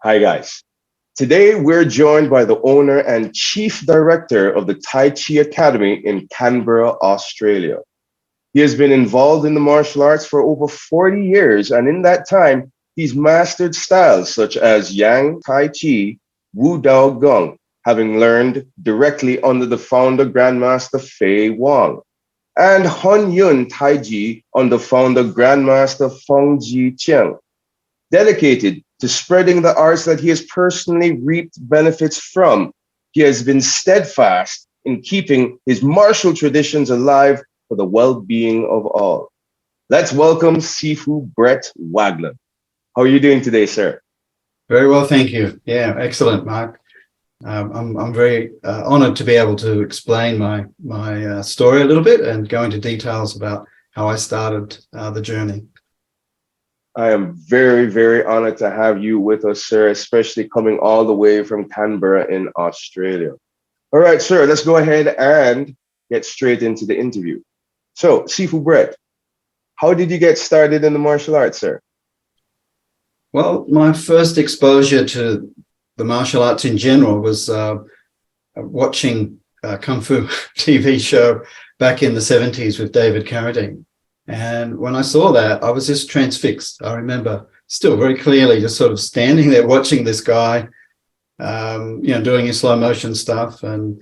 Hi, guys. Today, we're joined by the owner and chief director of the Tai Chi Academy in Canberra, Australia. He has been involved in the martial arts for over 40 years, and in that time, he's mastered styles such as Yang Tai Chi, Wu Dao Gong, having learned directly under the founder Grandmaster Fei Wong, and Hun Yuan Tai Chi under founder Grandmaster Feng Zhi Qiang. Dedicated to spreading the arts that he has personally reaped benefits from, he has been steadfast in keeping his martial traditions alive for the well-being of all. Let's welcome Sifu Brett Wagland. How are you doing today, sir? Very well, thank you. Yeah, excellent, Mark. I'm very honored to be able to explain my story a little bit and go into details about how I started the journey. I am very, very honored to have you with us, sir, especially coming all the way from Canberra in Australia. All right, sir, let's go ahead and get straight into the interview. So, Sifu Brett, how did you get started in the martial arts, sir? Well, my first exposure to the martial arts in general was watching a Kung Fu TV show back in the 70s with David Carradine. And when I saw that, I was just transfixed. I remember still very clearly just sort of standing there watching this guy, doing his slow motion stuff. And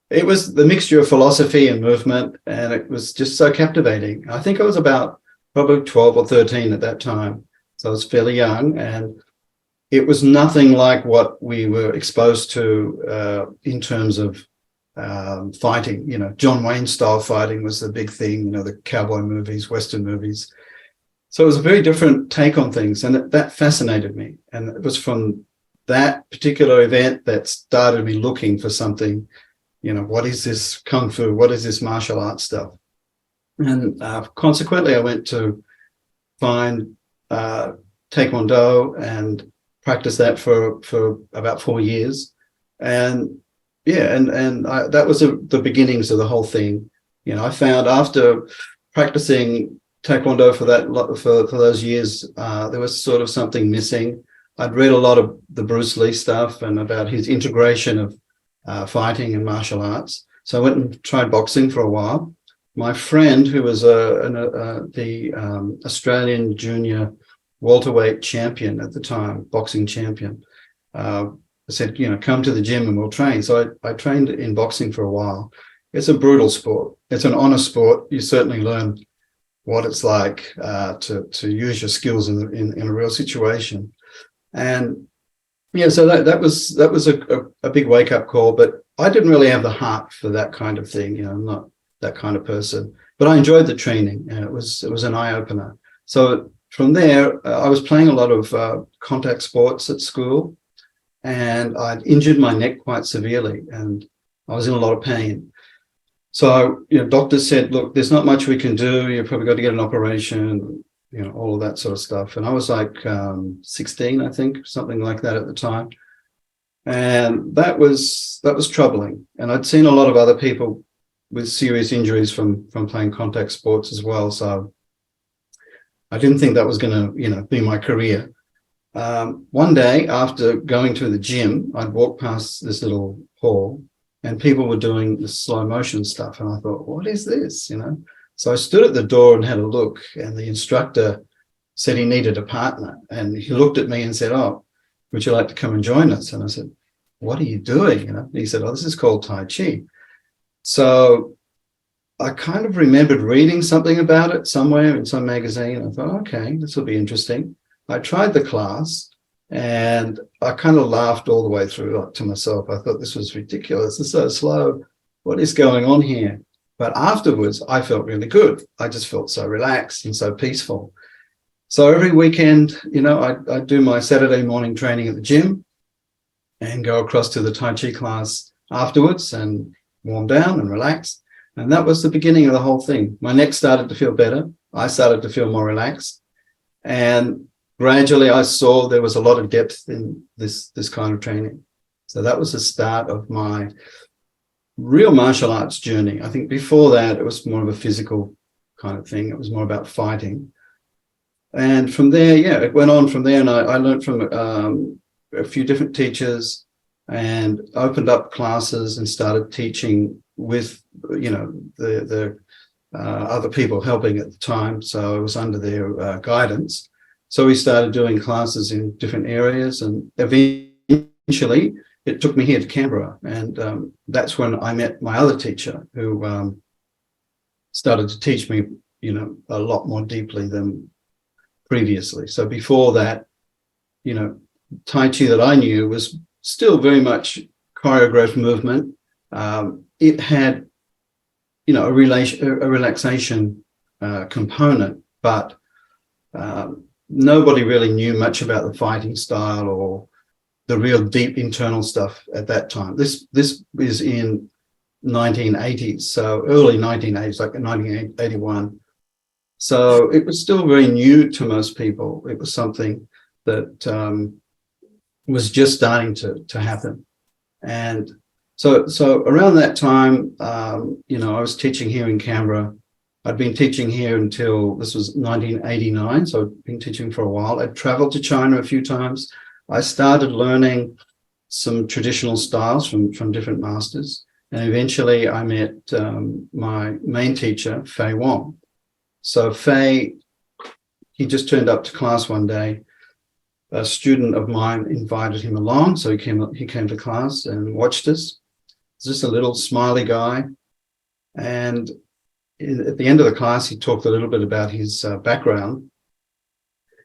it was the mixture of philosophy and movement, and it was just so captivating. I think I was about probably 12 or 13 at that time. So I was fairly young, and it was nothing like what we were exposed to in terms of fighting. John Wayne style fighting was the big thing, the cowboy movies, Western movies. So it was a very different take on things, and that fascinated me. And it was from that particular event that started me looking for something, what is this Kung Fu? What is this martial arts stuff? And consequently, I went to find Taekwondo and practiced that for about 4 years. And that was the beginnings of the whole thing. I found after practicing Taekwondo for those years, there was sort of something missing. I'd read a lot of the Bruce Lee stuff and about his integration of fighting and martial arts. So I went and tried boxing for a while. My friend, who was the Australian junior welterweight champion at the time, boxing champion, said, come to the gym and we'll train. So I trained in boxing for a while. It's a brutal sport. It's an honest sport. You certainly learn what it's like to use your skills in a real situation. And so that was a big wake up call. But I didn't really have the heart for that kind of thing. I'm not that kind of person. But I enjoyed the training, and it was an eye opener. So from there, I was playing a lot of contact sports at school. And I'd injured my neck quite severely, and I was in a lot of pain. So, doctors said, look, there's not much we can do. You've probably got to get an operation, all of that sort of stuff. And I was like 16, I think, something like that at the time. And that was troubling. And I'd seen a lot of other people with serious injuries from playing contact sports as well. So I didn't think that was going to, be my career. One day after going to the gym, I'd walk past this little hall and people were doing the slow motion stuff. And I thought, what is this? So I stood at the door and had a look, and the instructor said he needed a partner. And he looked at me and said, oh, would you like to come and join us? And I said, what are you doing? And he said, oh, this is called Tai Chi. So I kind of remembered reading something about it somewhere in some magazine. I thought, okay, this will be interesting. I tried the class and I kind of laughed all the way through to myself. I thought this was ridiculous. It's so slow. What is going on here? But afterwards, I felt really good. I just felt so relaxed and so peaceful. So every weekend, I do my Saturday morning training at the gym and go across to the Tai Chi class afterwards and warm down and relax. And that was the beginning of the whole thing. My neck started to feel better. I started to feel more relaxed. And gradually, I saw there was a lot of depth in this kind of training. So that was the start of my real martial arts journey. I think before that, it was more of a physical kind of thing. It was more about fighting. And from there, it went on from there. And I learned from a few different teachers and opened up classes and started teaching with, the other people helping at the time. So I was under their guidance. So we started doing classes in different areas, and eventually it took me here to Canberra. And that's when I met my other teacher, who started to teach me, a lot more deeply than previously. So before that, Tai Chi that I knew was still very much choreographed movement. It had, a relaxation component, but nobody really knew much about the fighting style or the real deep internal stuff at that time. This is in 1980s, so early 1980s, like 1981. So it was still very new to most people. It was something that was just starting to happen. And so around that time, I was teaching here in Canberra. I'd been teaching here until this was 1989, so I'd been teaching for a while. I'd traveled to China a few times. I started learning some traditional styles from different masters. And eventually I met my main teacher, Fei Wong. So Faye, he just turned up to class one day. A student of mine invited him along, so he came to class and watched us. He's just a little smiley guy. And at the end of the class, he talked a little bit about his background.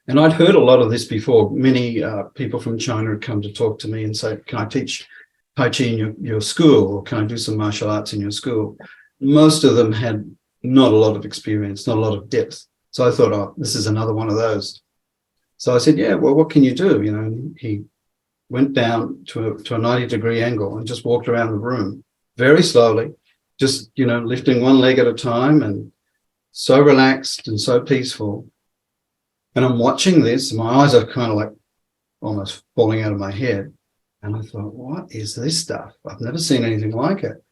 And I'd heard a lot of this before. Many people from China had come to talk to me and say, can I teach Tai Chi in your school? Or can I do some martial arts in your school? Most of them had not a lot of experience, not a lot of depth. So I thought, oh, this is another one of those. So I said, yeah, well, what can you do? And he went down to a 90-degree angle and just walked around the room very slowly, just, lifting one leg at a time, and so relaxed and so peaceful. And I'm watching this, my eyes are kind of like almost falling out of my head. And I thought, what is this stuff? I've never seen anything like it.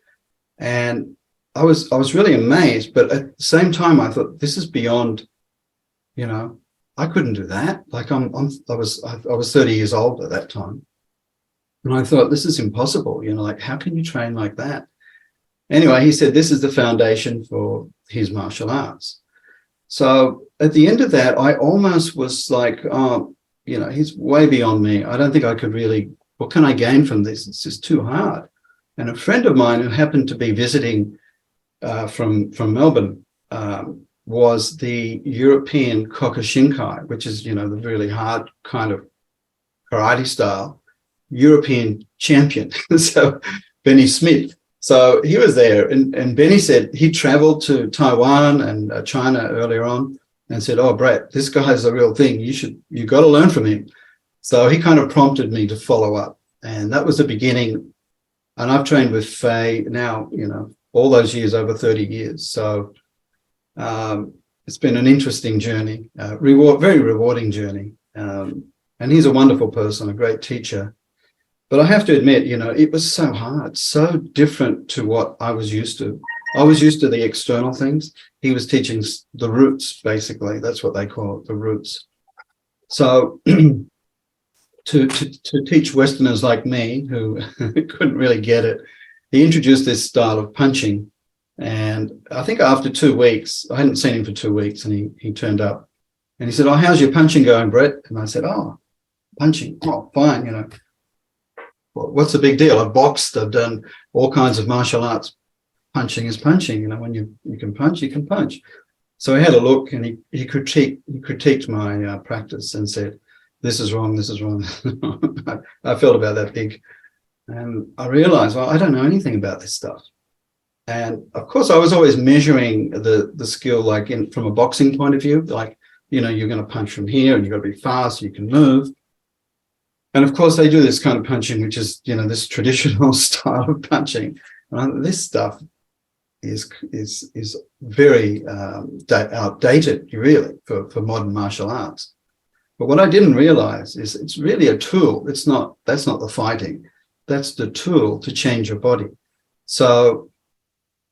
And I was really amazed, but at the same time, I thought, this is beyond, I couldn't do that. Like I was 30 years old at that time. And I thought, this is impossible. Like, how can you train like that? Anyway, he said, this is the foundation for his martial arts. So at the end of that, I almost was like, oh, he's way beyond me. I don't think I could really, what can I gain from this? It's just too hard. And a friend of mine who happened to be visiting from Melbourne was the European Kokushinkai, which is, the really hard kind of karate style, European champion. So Benny Smith. So he was there, and Benny said he traveled to Taiwan and China earlier on and said, oh, Brett, this guy's the real thing. You got to learn from him. So he kind of prompted me to follow up. And that was the beginning. And I've trained with Faye now, all those years, over 30 years. So it's been an interesting journey, very rewarding journey. And he's a wonderful person, a great teacher. But I have to admit, it was so hard, so different to what I was used to. I was used to the external things. He was teaching the roots, basically. That's what they call it, the roots. So to teach Westerners like me, who couldn't really get it, he introduced this style of punching. And I think after 2 weeks, I hadn't seen him for 2 weeks, and he turned up. And he said, oh, how's your punching going, Brett? And I said, oh, punching, oh, fine, What's the big deal? I've boxed, I've done all kinds of martial arts. Punching is punching, when you can punch, you can punch. So he had a look, and he critiqued my practice and said, this is wrong, this is wrong. I felt about that big. And I realized, well, I don't know anything about this stuff. And of course, I was always measuring the skill, like from a boxing point of view, like, you're going to punch from here and you've got to be fast, you can move. And of course, they do this kind of punching, which is, this traditional style of punching. This stuff is very outdated, really, for modern martial arts. But what I didn't realize is it's really a tool. That's not the fighting. That's the tool to change your body. So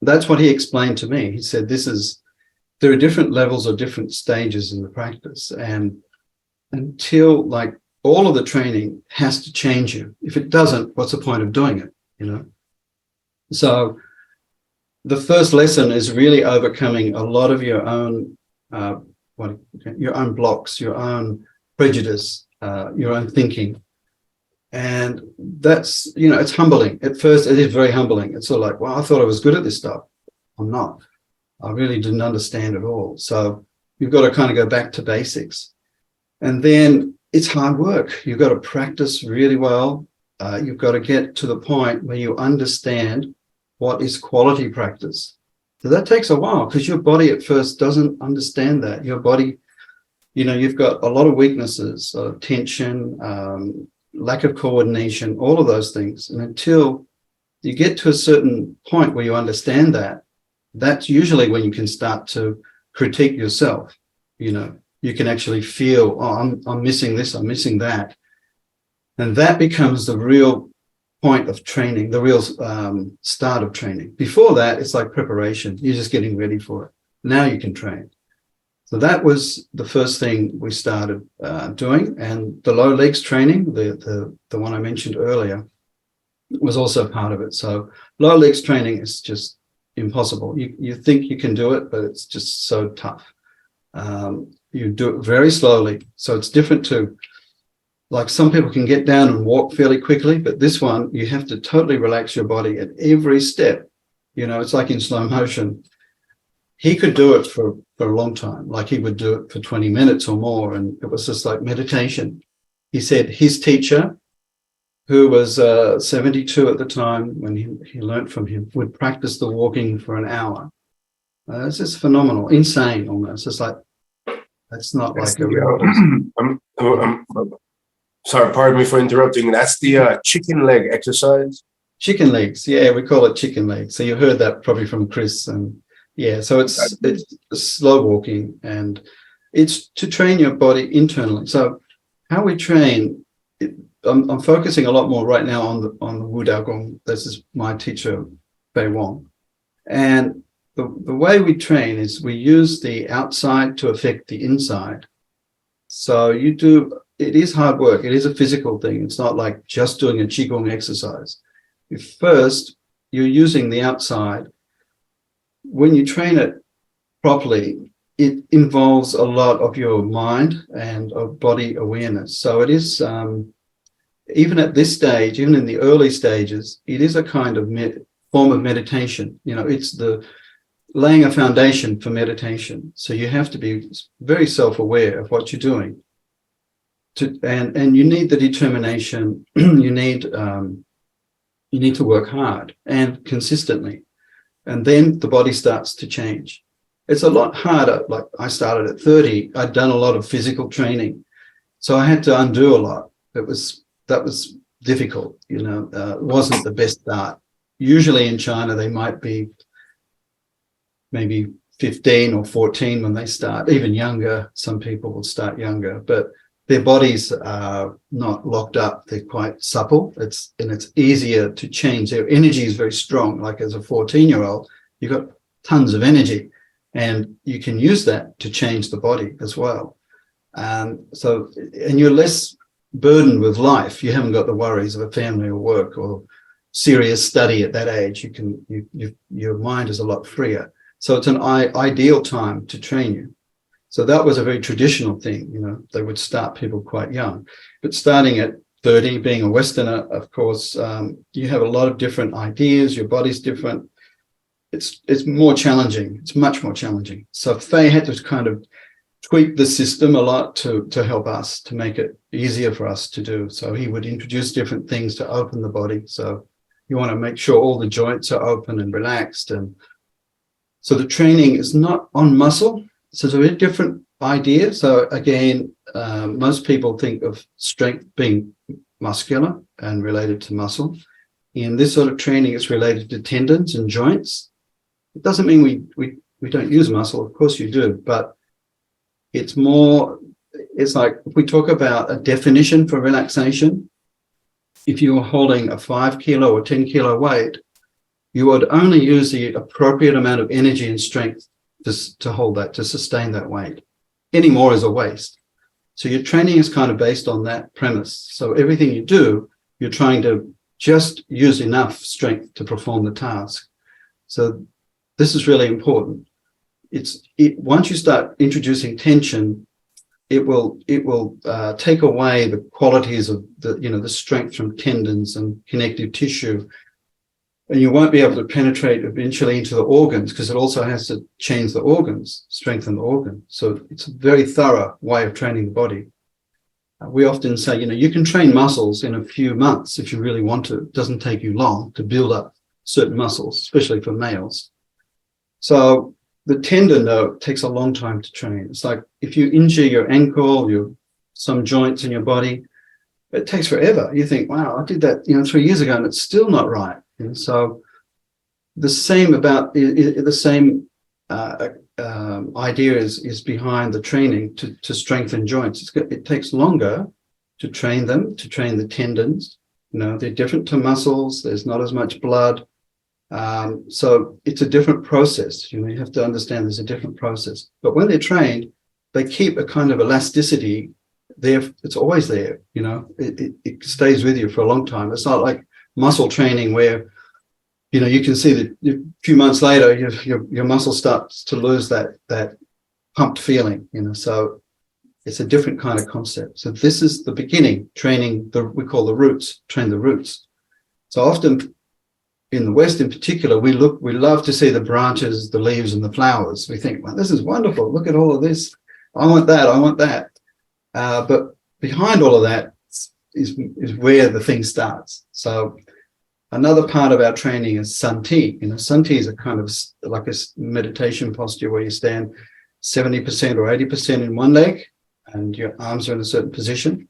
that's what he explained to me. He said, there are different levels or different stages in the practice. And until, like, all of the training has to change you. If it doesn't, what's the point of doing it? So the first lesson is really overcoming a lot of your own your own blocks, your own prejudice, your own thinking. And that's, it's humbling. At first, it is very humbling. It's sort of like, well, I thought I was good at this stuff. I'm not. I really didn't understand it all. So you've got to kind of go back to basics. And then it's hard work. You've got to practice really well. You've got to get to the point where you understand what is quality practice. So that takes a while because your body at first doesn't understand that. Your body, you've got a lot of weaknesses, tension, lack of coordination, all of those things. And until you get to a certain point where you understand that, that's usually when you can start to critique yourself. You can actually feel, oh, I'm missing this, I'm missing that. And that becomes the real point of training, the real start of training. Before that, it's like preparation. You're just getting ready for it. Now you can train. So that was the first thing we started doing. And the low legs training, the one I mentioned earlier, was also part of it. So low legs training is just impossible. You think you can do it, but it's just so tough. You do it very slowly. So it's different to, like, some people can get down and walk fairly quickly, but this one, you have to totally relax your body at every step. It's like in slow motion. He could do it for a long time, like he would do it for 20 minutes or more. And it was just like meditation. He said his teacher, who was 72 at the time when he learned from him, would practice the walking for an hour. It's just phenomenal, insane almost. It's like, that's not like a real... I'm sorry, pardon me for interrupting. That's the chicken leg exercise? Chicken legs, yeah, we call it chicken legs. So you heard that probably from Chris. And yeah, so it's slow walking, and it's to train your body internally. So how we train, I'm focusing a lot more right now on the Dao Gong. This is my teacher, Fei Wong. And the way we train is we use the outside to affect the inside. So it is hard work. It is a physical thing. It's not like just doing a Qigong exercise. First, you're using the outside. When you train it properly, it involves a lot of your mind and of body awareness. So it is, even at this stage, even in the early stages, it is a kind of form of meditation. It's the laying a foundation for meditation. So you have to be very self-aware of what you're doing. And you need the determination. You need to work hard and consistently. And then the body starts to change. It's a lot harder. Like, I started at 30. I'd done a lot of physical training. So I had to undo a lot. That was difficult. It wasn't the best start. Usually in China, they might be maybe 15 or 14 when they start, even younger. Some people will start younger, but their bodies are not locked up. They're quite supple. It's easier to change. Their energy is very strong. Like, as a 14-year-old, you've got tons of energy, and you can use that to change the body as well. And you're less burdened with life. You haven't got the worries of a family or work or serious study at that age. Your mind is a lot freer. So it's an ideal time to train you. So that was a very traditional thing. They would start people quite young. But starting at 30, being a Westerner, of course, you have a lot of different ideas. Your body's different. It's more challenging. It's much more challenging. So Faye had to kind of tweak the system a lot to help us, to make it easier for us to do. So he would introduce different things to open the body. So you want to make sure all the joints are open and relaxed. And so the training is not on muscle. So it's a very different idea. So again, most people think of strength being muscular and related to muscle. In this sort of training, it's related to tendons and joints. It doesn't mean we don't use muscle. Of course you do, but it's like, if we talk about a definition for relaxation, if you were holding a 5 kilo or 10 kilo weight, you would only use the appropriate amount of energy and strength to hold that, to sustain that weight. Any more is a waste. So your training is kind of based on that premise. So everything you do, you're trying to just use enough strength to perform the task. So this is really important. Once you start introducing tension, it will take away the qualities of the strength from tendons and connective tissue, and you won't be able to penetrate eventually into the organs, because it also has to change the organs, strengthen the organ. So it's a very thorough way of training the body. We often say, you can train muscles in a few months if you really want to. It doesn't take you long to build up certain muscles, especially for males. So the tendon, though, takes a long time to train. It's like if you injure your ankle, some joints in your body, it takes forever. You think, wow, I did that 3 years ago and it's still not right. And so the same idea is behind the training to strengthen joints. It takes longer to train them, to train the tendons. They're different to muscles. There's not as much blood. So it's a different process. You have to understand there's a different process. But when they're trained, they keep a kind of elasticity there. It's always there. It stays with you for a long time. It's not like muscle training where you can see that a few months later your muscle starts to lose that pumped feeling. So it's a different kind of concept. So this is the beginning, training we call the roots, train the roots. So often in the West in particular, we love to see the branches, the leaves, and the flowers. We think, well, this is wonderful. Look at all of this. I want that. But behind all of that is where the thing starts. So another part of our training is Santi. Santi is a kind of like a meditation posture where you stand 70% or 80% in one leg and your arms are in a certain position.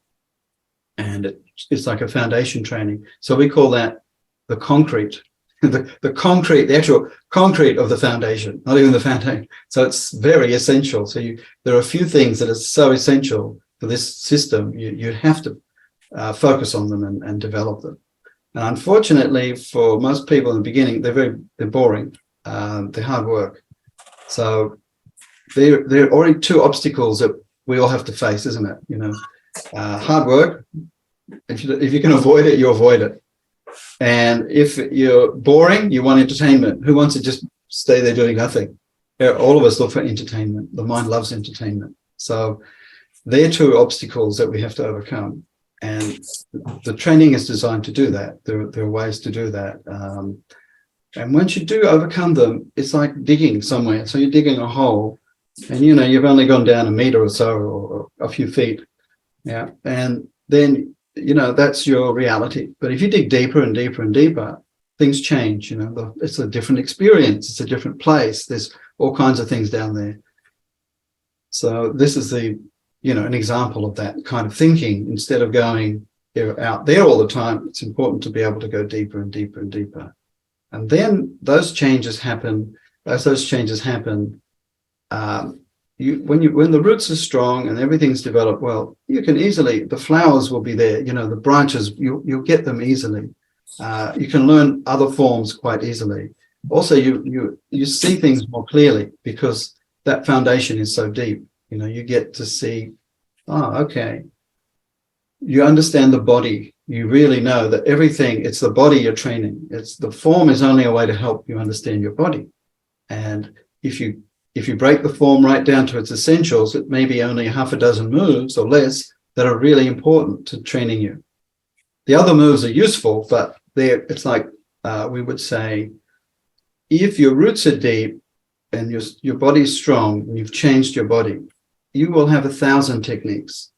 And it's like a foundation training. So we call that the concrete, the actual concrete of the foundation, not even the foundation. So it's very essential. So there are a few things that are so essential for this system. You have to focus on them and develop them. And unfortunately, for most people in the beginning, they're boring. They're hard work. So there are already two obstacles that we all have to face, isn't it? Hard work. If you can avoid it, you avoid it. And if you're boring, you want entertainment. Who wants to just stay there doing nothing? All of us look for entertainment. The mind loves entertainment. So they're two obstacles that we have to overcome. And the training is designed to do that. There are ways to do that. And once you do overcome them, it's like digging somewhere. So you're digging a hole and, you've only gone down a meter or so or a few feet. Yeah. And then, that's your reality. But if you dig deeper and deeper and deeper, things change. It's a different experience. It's a different place. There's all kinds of things down there. So this is an example of that kind of thinking. Instead of going out there all the time, it's important to be able to go deeper and deeper and deeper. And then those changes happen. As those changes happen, when the roots are strong and everything's developed well, you can easily, the flowers will be there, the branches, you'll get them easily. You can learn other forms quite easily. Also, you see things more clearly because that foundation is so deep. You get to see, okay. You understand the body. You really know that everything, it's the body you're training. The form is only a way to help you understand your body. And if you break the form right down to its essentials, it may be only half a dozen moves or less that are really important to training you. The other moves are useful, but it's like we would say, if your roots are deep and your body's strong and you've changed your body, you will have 1,000 techniques.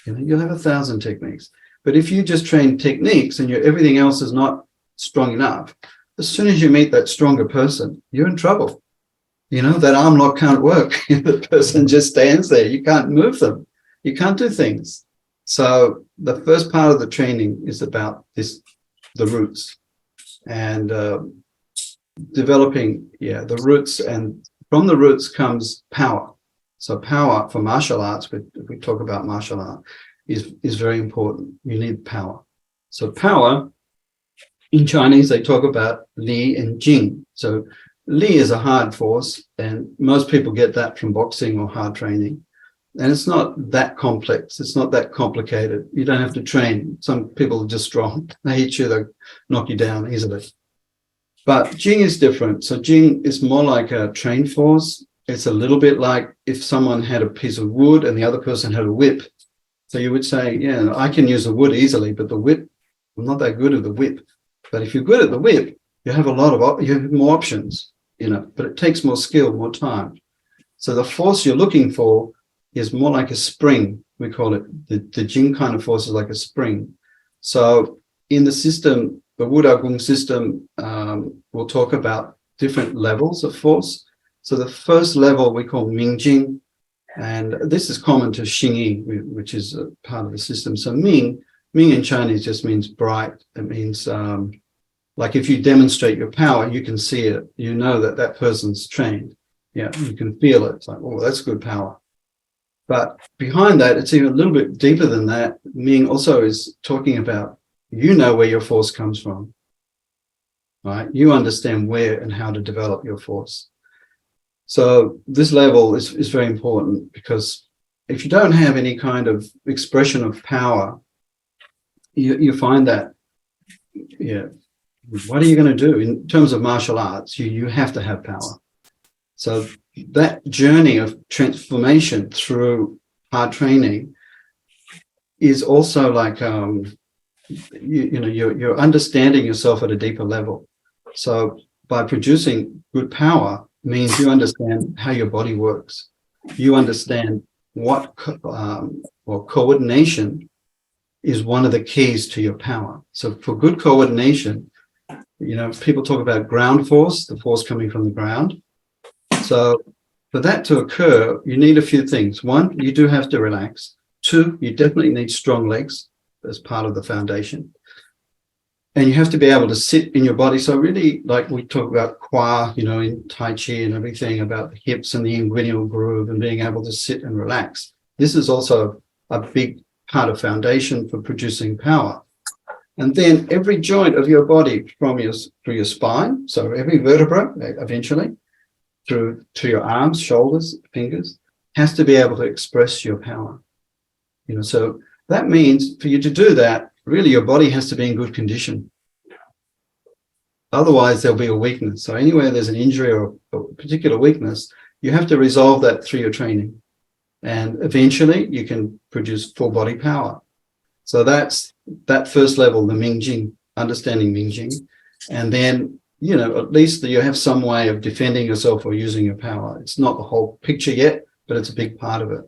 You'll have 1,000 techniques. But if you just train techniques and everything else is not strong enough, as soon as you meet that stronger person, you're in trouble. That arm lock can't work. The person just stands there. You can't move them. You can't do things. So the first part of the training is about the roots and developing, the roots. And from the roots comes power. So power for martial arts, if we talk about martial art, is very important. You need power. So power, in Chinese, they talk about Li and Jing. So Li is a hard force, and most people get that from boxing or hard training. And it's not that complex. It's not that complicated. You don't have to train. Some people are just strong. They hit you, they knock you down easily. But Jing is different. So Jing is more like a trained force. It's a little bit like if someone had a piece of wood and the other person had a whip. So you would say, yeah, I can use the wood easily, but the whip, I'm not that good at the whip. But if you're good at the whip, you have you have more options, but it takes more skill, more time. So the force you're looking for is more like a spring. We call it the Jing kind of force is like a spring. So in the system, the Wu Dao Gong system, we'll talk about different levels of force. So the first level we call Ming Jing, and this is common to Xingyi, which is a part of the system. So Ming in Chinese just means bright. It means like if you demonstrate your power, you can see it. You know that person's trained. Yeah, you can feel it. It's like, oh, that's good power. But behind that, it's even a little bit deeper than that. Ming also is talking about, where your force comes from, right? You understand where and how to develop your force. So this level is very important, because if you don't have any kind of expression of power, you find that, what are you going to do? In terms of martial arts, you have to have power. So that journey of transformation through hard training is also like, you're understanding yourself at a deeper level. So by producing good power means you understand how your body works. You understand what coordination is one of the keys to your power. So for good coordination, people talk about ground force, the force coming from the ground. So for that to occur, you need a few things. One, you do have to relax. Two, you definitely need strong legs as part of the foundation. And you have to be able to sit in your body. So really, like we talk about Qua, in Tai Chi and everything, about the hips and the inguinal groove and being able to sit and relax. This is also a big part of foundation for producing power. And then every joint of your body through your spine, so every vertebra eventually, through to your arms, shoulders, fingers, has to be able to express your power. So that means for you to do that, really your body has to be in good condition. Otherwise, there'll be a weakness. So anywhere there's an injury or a particular weakness, you have to resolve that through your training. And eventually you can produce full body power. So that's that first level, the Ming Jing, understanding Ming Jing. And then, at least you have some way of defending yourself or using your power. It's not the whole picture yet, but it's a big part of it.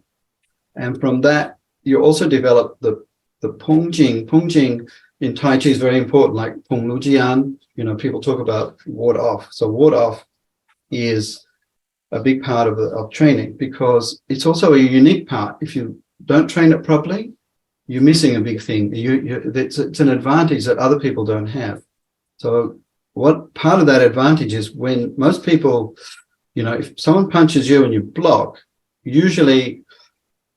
And from that, you also develop the Peng Jing. Peng Jing in Tai Chi is very important, like Peng Lu Jian. People talk about ward off. So ward off is a big part of training, because it's also a unique part. If you don't train it properly, you're missing a big thing. It's an advantage that other people don't have. So what part of that advantage is when most people, if someone punches you and you block, usually,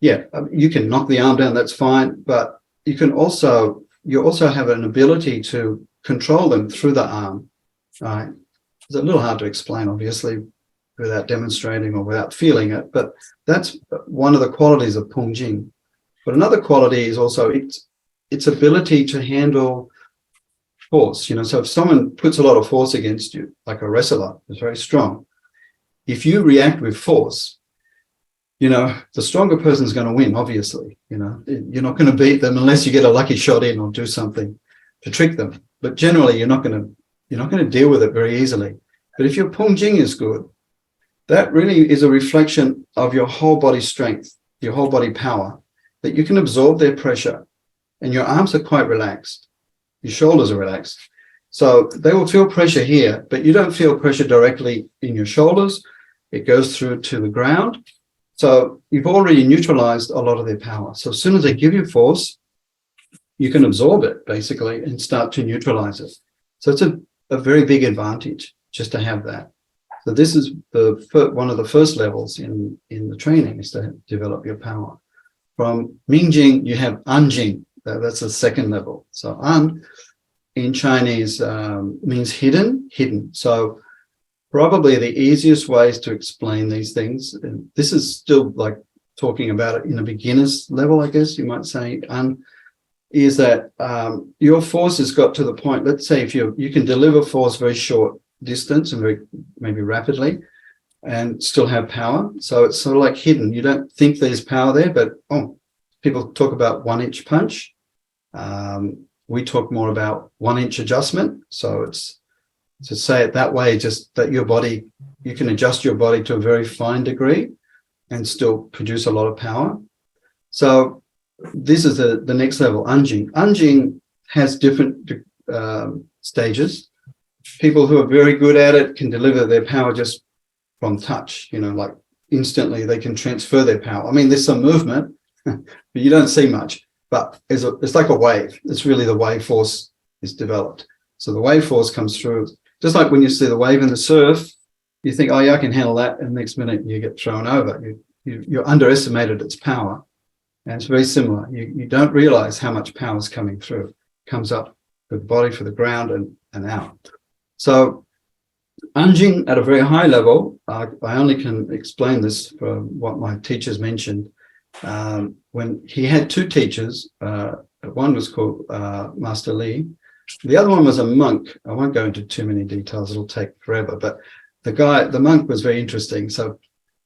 you can knock the arm down, that's fine, but you also have an ability to control them through the arm, right? It's a little hard to explain, obviously, without demonstrating or without feeling it, but that's one of the qualities of Peng Jing. But another quality is also its ability to handle force. So if someone puts a lot of force against you, like a wrestler is very strong, if you react with force, the stronger person is going to win, obviously. You're not going to beat them unless you get a lucky shot in or do something to trick them. But generally, you're not going to deal with it very easily. But if your Peng Jing is good, that really is a reflection of your whole body strength, your whole body power, that you can absorb their pressure, and your arms are quite relaxed. Your shoulders are relaxed. So they will feel pressure here, but you don't feel pressure directly in your shoulders. It goes through to the ground. So you've already neutralized a lot of their power. So as soon as they give you force, you can absorb it basically and start to neutralize it. So it's a very big advantage just to have that. So this is one of the first levels in the training, is to develop your power. From Ming Jing, you have An Jing. That's the second level. So An in Chinese means hidden. So probably the easiest ways to explain these things, and this is still like talking about it in a beginner's level, I guess you might say, is that your force has got to the point, let's say if you can deliver force very short distance and very maybe rapidly and still have power. So it's sort of like hidden. You don't think there's power there, but people talk about 1-inch punch. We talk more about 1-inch adjustment. So it's, to say it that way, just that your body, you can adjust your body to a very fine degree and still produce a lot of power. So this is the next level, Anjing. Anjing has different stages. People who are very good at it can deliver their power just from touch, like instantly they can transfer their power. I mean, there's some movement, but you don't see much, but it's like a wave. It's really the wave force is developed. So the wave force comes through, just like when you see the wave in the surf, you think, oh yeah, I can handle that. And the next minute you get thrown over. You underestimated its power. And it's very similar. You don't realize how much power is coming through. It comes up for the body, for the ground, and out. So Anjing at a very high level, I only can explain this from what my teachers mentioned. When he had 2 teachers, one was called Master Li. The other one was a monk. I won't go into too many details. It'll take forever. But the monk was very interesting. So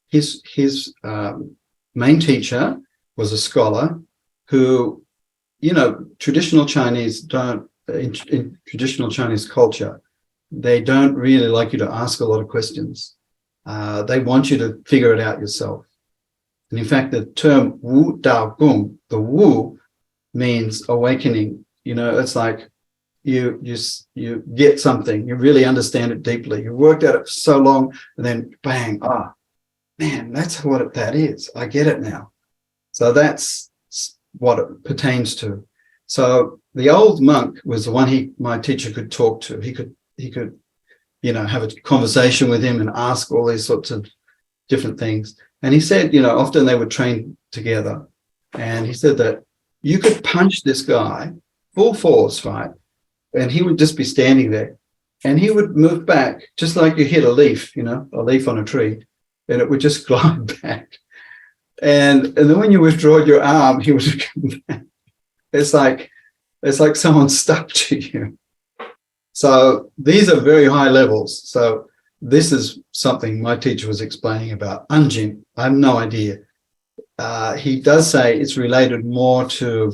his main teacher was a scholar who, traditional Chinese don't, in traditional Chinese culture, they don't really like you to ask a lot of questions. They want you to figure it out yourself. And in fact, the term Wu Dao Gong, the Wu means awakening. It's like you get something, you really understand it deeply. You worked at it for so long, and then bang, man, that's what that is. I get it now. So that's what it pertains to. So the old monk was the one my teacher could talk to. He could have a conversation with him and ask all these sorts of different things. And he said, often they would train together. And he said that you could punch this guy full force, right? And he would just be standing there. And he would move back, just like you hit a leaf, a leaf on a tree, and it would just glide back. And then when you withdraw your arm, he would come back. It's like someone stuck to you. So these are very high levels. So this is something my teacher was explaining about Anjing. I have no idea. He does say it's related more to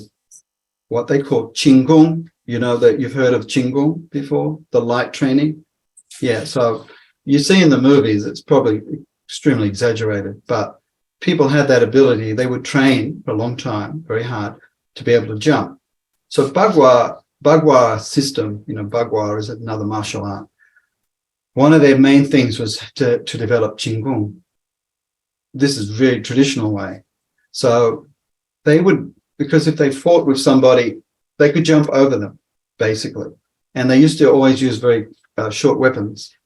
what they call Qigong. That you've heard of Qigong before, the light training. Yeah, so you see in the movies, it's probably extremely exaggerated, but people had that ability. They would train for a long time, very hard, to be able to jump. So Bagua system, Bagua is another martial art. One of their main things was to develop Qigong. This is a very traditional way. So they would, because if they fought with somebody, they could jump over them, basically. And they used to always use very short weapons.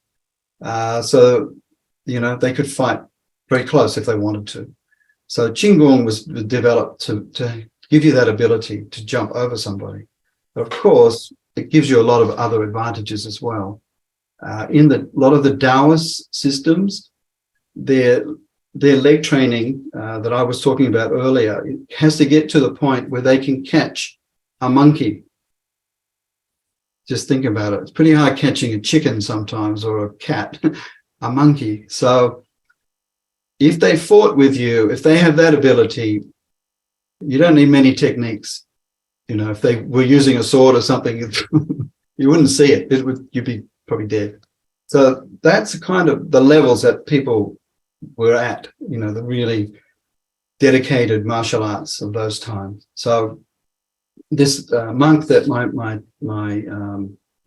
So they could fight very close if they wanted to. So Qigong was developed to give you that ability to jump over somebody. But of course, it gives you a lot of other advantages as well. In a lot of the Taoist systems, their leg training that I was talking about earlier, it has to get to the point where they can catch a monkey. Just think about it. It's pretty hard catching a chicken sometimes, or a cat, a monkey. So if they fought with you, if they have that ability, you don't need many techniques. If they were using a sword or something, you wouldn't see it. You'd be probably dead. So that's kind of the levels that people were at, the really dedicated martial arts of those times. So this monk that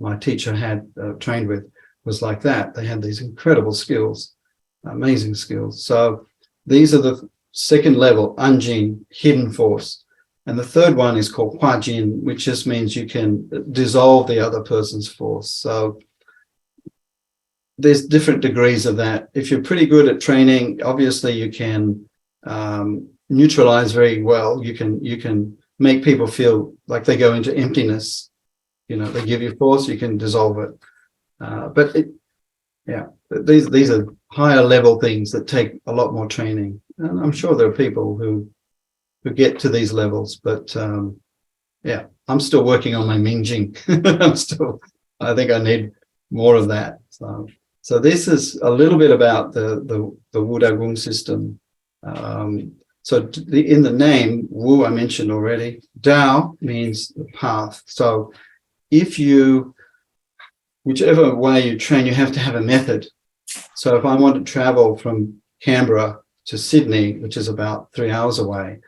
my teacher had trained with was like that. They had these incredible skills, amazing skills. So these are the second level, Anjing, hidden force. And the third one is called Huajin, which just means you can dissolve the other person's force. So there's different degrees of that. If you're pretty good at training, obviously you can neutralize very well. You can make people feel like they go into emptiness. They give you force, you can dissolve it. But these are higher level things that take a lot more training. And I'm sure there are people who get to these levels, but yeah, I'm still working on my Mingjing. I think I need more of that. So this is a little bit about the Wu Dao Gong system. So in the name, Wu I mentioned already. Dao means the path. So whichever way you train, you have to have a method. So if I want to travel from Canberra to Sydney, which is about 3 hours away,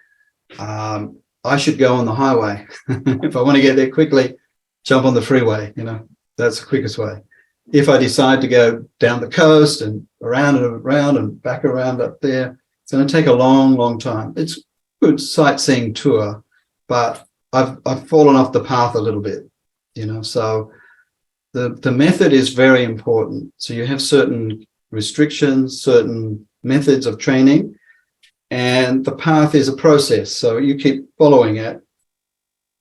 I should go on the highway. If I want to get there quickly, jump on the freeway, that's the quickest way. If I decide to go down the coast and around and around and back around up there, it's going to take a long, long time. It's a good sightseeing tour, but I've fallen off the path a little bit, so the method is very important. So you have certain restrictions, certain methods of training, and the path is a process. So you keep following it,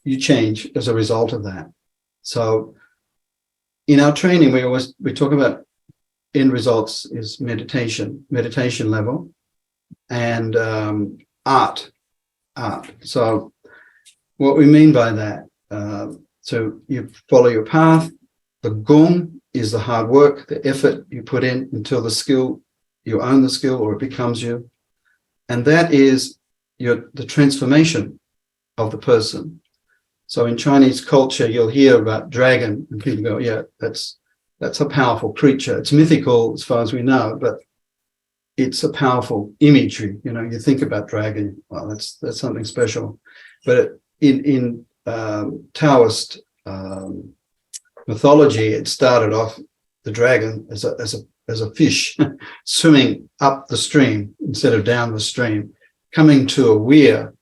you change as a result of that. So in our training, we talk about end results is meditation level, and art. So what we mean by that, so you follow your path. The gong is the hard work, the effort you put in until you own the skill or it becomes you. And that is the transformation of the person. So in Chinese culture, you'll hear about dragon and people go, yeah, that's a powerful creature. It's mythical as far as we know, but it's a powerful imagery. You think about dragon, well, that's something special. But in Taoist mythology, it started off the dragon as a fish swimming up the stream instead of down the stream, coming to a weir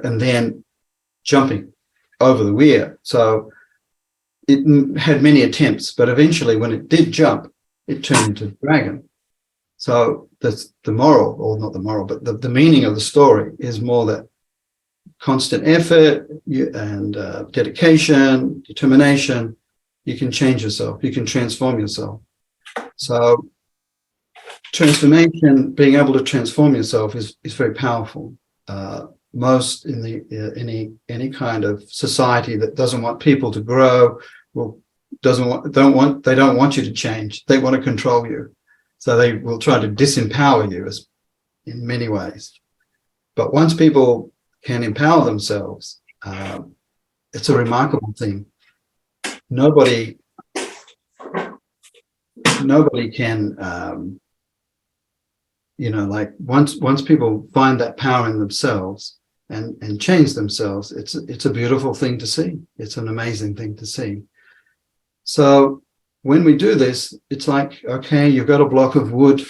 and then jumping over the weir. So it had many attempts, but eventually when it did jump, it turned into a dragon. So that's the moral, or not the moral, but the meaning of the story is more that constant effort and dedication, determination, you can change yourself, you can transform yourself. So transformation, being able to transform yourself is very powerful. Most in any kind of society that doesn't want people to grow, they don't want you to change. They want to control you. So they will try to disempower you in many ways. But once people can empower themselves, it's a remarkable thing. Nobody can, once people find that power in themselves and change themselves, it's a beautiful thing to see. It's an amazing thing to see. So when we do this, it's like, okay, you've got a block of wood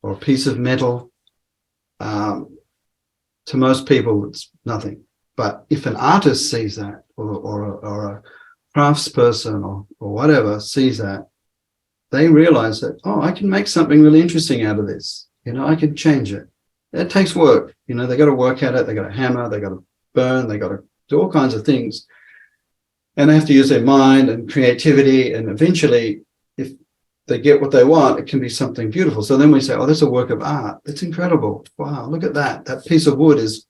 or a piece of metal. To most people, it's nothing. But if an artist sees that, or a craftsperson or whatever sees that, they realize that, oh, I can make something really interesting out of this. I can change it. It takes work. They got to work at it. They got to hammer. They got to burn. They got to do all kinds of things. And they have to use their mind and creativity. And eventually, if they get what they want, it can be something beautiful. So then we say, oh, that's a work of art. It's incredible. Wow, look at that. That piece of wood is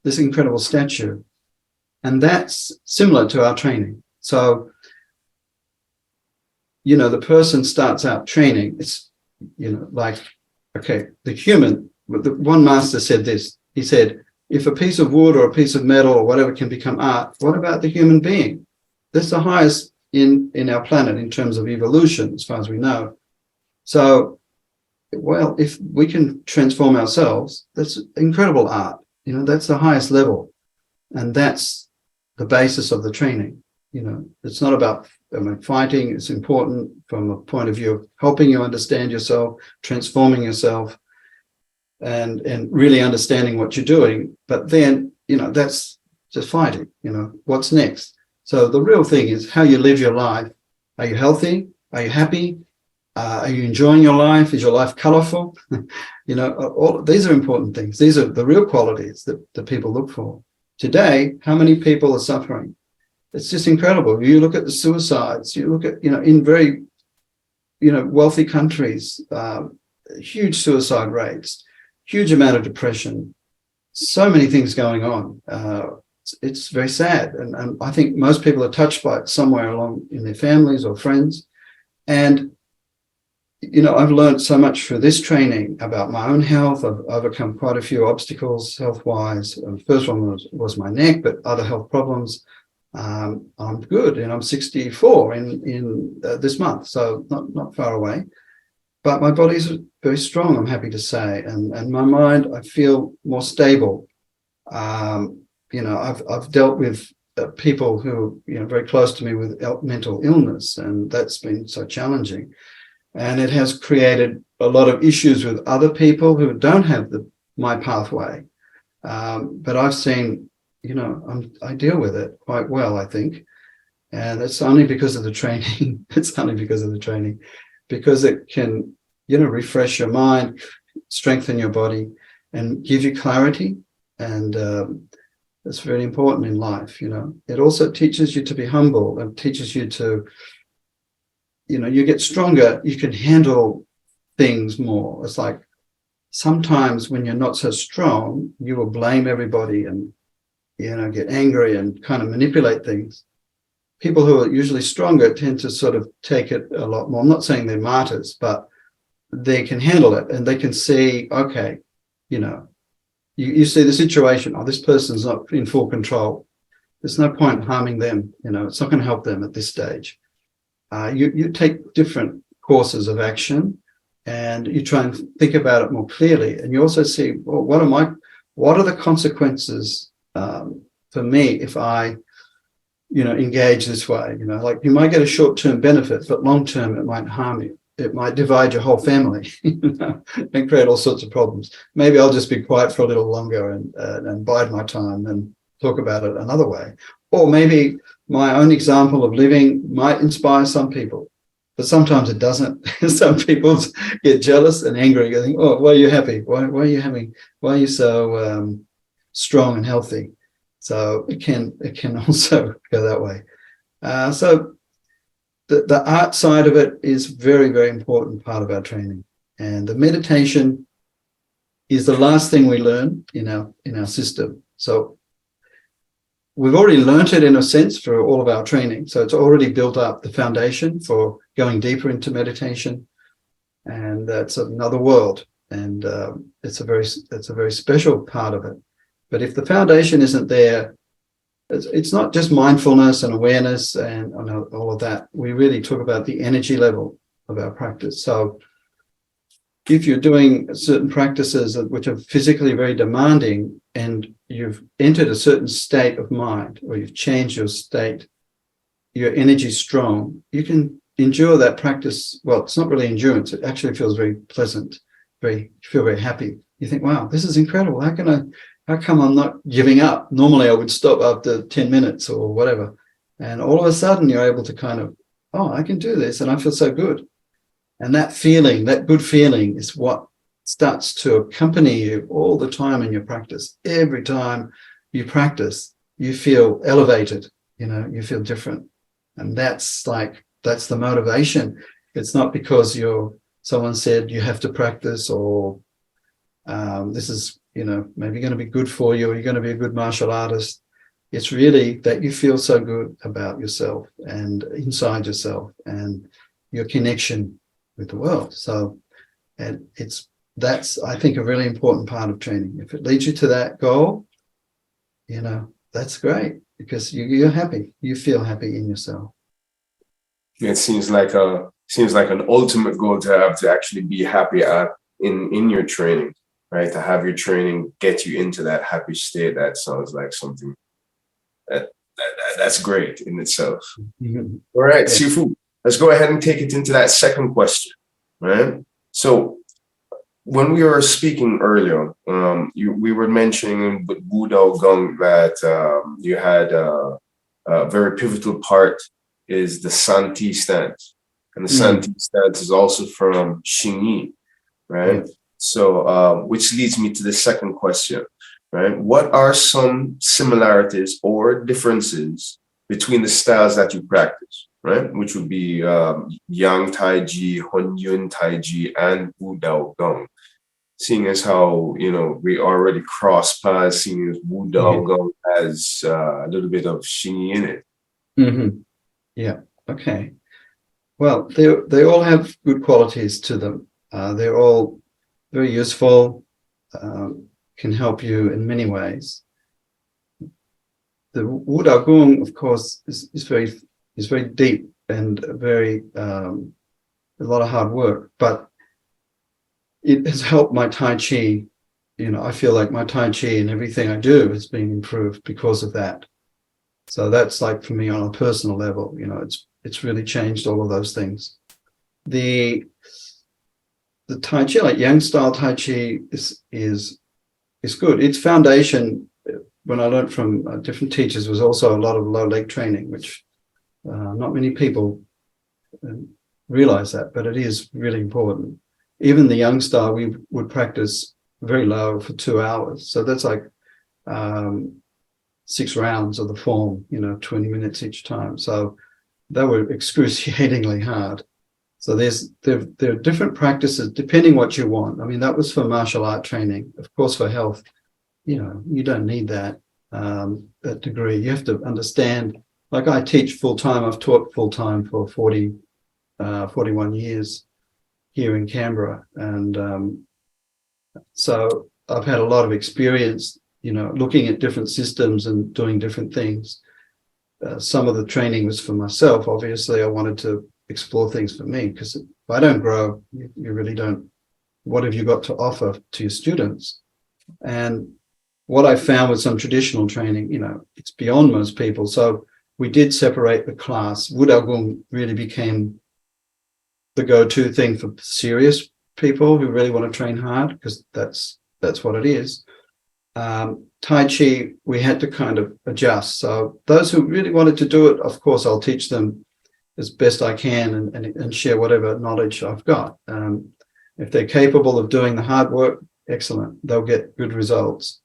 this incredible statue. And that's similar to our training. So, the person starts out training. It's, like, okay, the human, one master said this. He said, if a piece of wood or a piece of metal or whatever can become art, what about the human being? That's the highest in our planet in terms of evolution, as far as we know. So, well, if we can transform ourselves, that's incredible art. That's the highest level. And that's the basis of the training. It's not about fighting. It's important from a point of view of helping you understand yourself, transforming yourself, and really understanding what you're doing. But then, that's just fighting. What's next? So the real thing is how you live your life. Are you healthy? Are you happy? Are you enjoying your life? Is your life colorful? All these are important things. These are the real qualities that people look for. Today, how many people are suffering? It's just incredible. You look at the suicides, you look at, in very wealthy countries, huge suicide rates, huge amount of depression, so many things going on. It's very sad. And I think most people are touched by it somewhere along in their families or friends. And, I've learned so much through this training about my own health. I've overcome quite a few obstacles health-wise. The first one was my neck, but other health problems. I'm good, and I'm 64 in this month, so not far away. But my body's very strong, I'm happy to say, and my mind, I feel more stable. I've dealt with people who very close to me with mental illness, and that's been so challenging. And it has created a lot of issues with other people who don't have my pathway. But I've seen, I deal with it quite well, I think. And it's only because of the training. It's only because of the training, because it can, refresh your mind, strengthen your body, and give you clarity. And it's very important in life, It also teaches you to be humble and teaches you to, you get stronger, you can handle things more. It's like sometimes when you're not so strong, you will blame everybody and, get angry and kind of manipulate things. People who are usually stronger tend to sort of take it a lot more. I'm not saying they're martyrs, but they can handle it and they can see, okay, you see the situation. Oh, this person's not in full control. There's no point harming them. It's not going to help them at this stage. You take different courses of action and you try and think about it more clearly. And you also see, well, what are the consequences for me if I, engage this way? Like you might get a short-term benefit, but long-term it might harm you. It might divide your whole family and create all sorts of problems. Maybe I'll just be quiet for a little longer and bide my time and talk about it another way. Or maybe my own example of living might inspire some people, but sometimes it doesn't. Some people get jealous and angry and think, oh, why are you happy? Why are you so strong and healthy? So it can also go that way. So the art side of it is very, very important part of our training. And the meditation is the last thing we learn in our system. So we've already learnt it in a sense for all of our training. So it's already built up the foundation for going deeper into meditation. And that's another world. And it's a very special part of it. But if the foundation isn't there, it's not just mindfulness and awareness and all of that. We really talk about the energy level of our practice. So if you're doing certain practices which are physically very demanding and you've entered a certain state of mind or you've changed your state, your energy's strong, you can endure that practice. Well, it's not really endurance. It actually feels very pleasant. You feel very happy. You think, wow, this is incredible. How come I'm not giving up? Normally I would stop after 10 minutes or whatever. And all of a sudden you're able to kind of, oh, I can do this and I feel so good. And that feeling, that good feeling is what starts to accompany you all the time in your practice. Every time you practice, you feel elevated, you feel different. And that's the motivation. It's not because someone said you have to practice or this is, maybe going to be good for you or you're going to be a good martial artist. It's really that you feel so good about yourself and inside yourself and your connection with the world. So, and that's, I think, a really important part of training. If it leads you to that goal, that's great because you're happy. You feel happy in yourself. It seems like an ultimate goal to have, to actually be happy in your training, right? To have your training get you into that happy state. That sounds like something that's great in itself. Mm-hmm. All right, Yeah. Sifu, let's go ahead and take it into that second question, right? So when we were speaking earlier, we were mentioning with Dao Gong that you had a very pivotal part is the Santi stance. And the Santi stance is also from Xingyi, right? Yeah. So, which leads me to the second question, right? What are some similarities or differences between the styles that you practice, right? Which would be Yang Tai Chi, Hun Yuan Tai Chi, and Wu Dao Gong. Seeing as how, we already cross paths, seeing as Wu Yeah. Dao Gong has a little bit of Xingyi in it. Mm-hmm. Yeah. Okay. Well, they all have good qualities to them. They're all very useful, can help you in many ways. The Wu Dao Gong, of course, is very deep and very a lot of hard work, but it has helped my Tai Chi. I feel like my Tai Chi and everything I do has been improved because of that. So that's like for me on a personal level, it's really changed all of those things. The Tai Chi, like Yang style Tai Chi, is good. Its foundation, when I learned from different teachers, was also a lot of low leg training, which not many people realize that, but it is really important. Even the Yang style, we would practice very low for 2 hours. So that's like 6 rounds of the form, 20 minutes each time. So they were excruciatingly hard. So there are different practices depending what you want. I mean, that was for martial art training. Of course, for health, you don't need that degree. You have to understand. Like I teach full time. I've taught full time for 41 years here in Canberra, and so I've had a lot of experience, looking at different systems and doing different things. Some of the training was for myself. Obviously, I wanted to explore things for me, because if I don't grow, you really don't. What have you got to offer to your students? And what I found with some traditional training, it's beyond most people. So we did separate the class. Wu Dao Gong really became the go-to thing for serious people who really want to train hard, because that's what it is. Tai Chi, we had to kind of adjust. So those who really wanted to do it, of course, I'll teach them as best I can and share whatever knowledge I've got. If they're capable of doing the hard work, excellent. They'll get good results.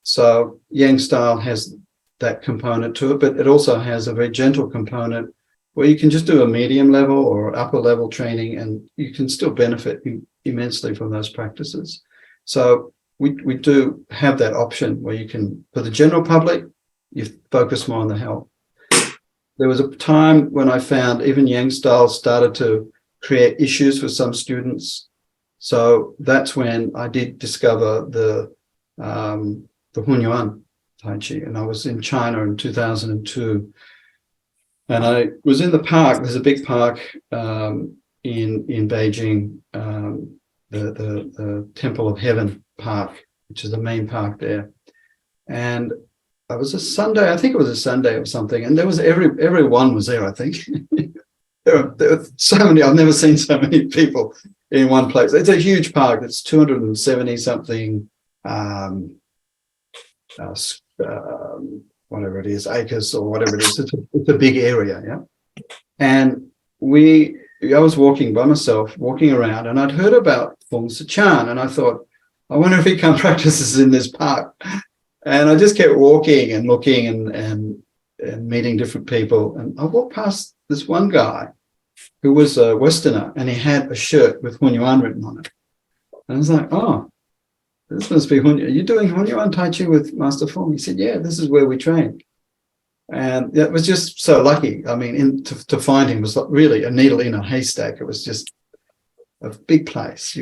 So Yang style has that component to it, but it also has a very gentle component where you can just do a medium level or upper level training, and you can still benefit immensely from those practices. So we do have that option where you can, for the general public, you focus more on the health. There was a time when I found even Yang style started to create issues for some students. So that's when I did discover the Hun Yuan Tai Chi, and I was in China in 2002. And I was in the park. There's a big park in Beijing, the Temple of Heaven Park, which is the main park there. And it was a Sunday. I think it was a Sunday or something. And there was everyone was there, I think. there were so many. I've never seen so many people in one place. It's a huge park. It's 270 something whatever it is, acres or whatever it is. It's a big area, yeah. And I was walking by myself, walking around, and I'd heard about Feng Zhi Qiang, and I thought, I wonder if he can practices in this park. And I just kept walking and looking and meeting different people. And I walked past this one guy who was a Westerner, and he had a shirt with Hun Yuan written on it. And I was like, oh, this must be Hun. Are you doing Hun Yuan Tai Chi with Master Feng? He said, yeah, this is where we train. And it was just so lucky. I mean, to find him was really a needle in a haystack. It was just a big place.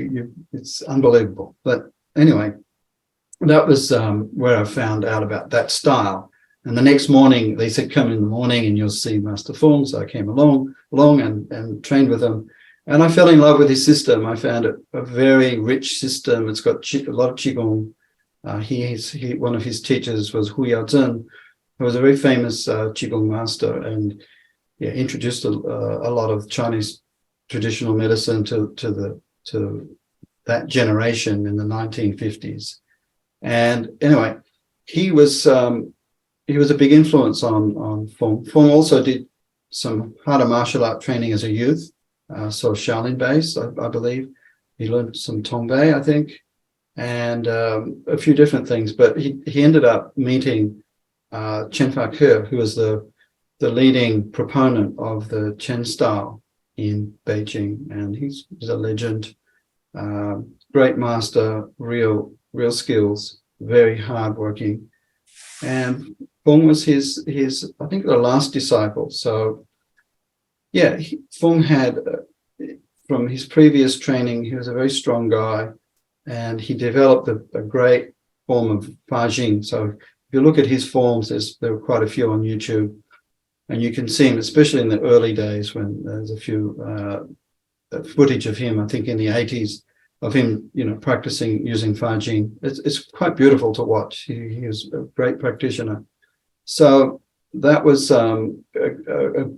It's unbelievable. But anyway, that was where I found out about that style. And the next morning, they said, come in the morning and you'll see Master Feng. So I came along and trained with him. And I fell in love with his system. I found it a very rich system. It's got a lot of Qigong. One of his teachers was Hu Yaozhen, who was a very famous Qigong master, and introduced a lot of Chinese traditional medicine to that generation in the 1950s. And anyway, he was a big influence on Feng. Feng also did some harder martial art training as a youth. So Shaolin base, I believe. He learned some Tongbei, I think, and a few different things. But he ended up meeting Chen Fa Ke, who was the the leading proponent of the Chen style in Beijing, and he's a legend, great master, real skills, very hardworking. And Feng was his I think the last disciple. So yeah, Feng had from his previous training, he was a very strong guy, and he developed a great form of Fajing. So if you look at his forms, there were quite a few on YouTube, and you can see him, especially in the early days when there's a few footage of him, I think in the 80s, of him, practicing using Fajing. It's quite beautiful to watch. He was a great practitioner. So that was an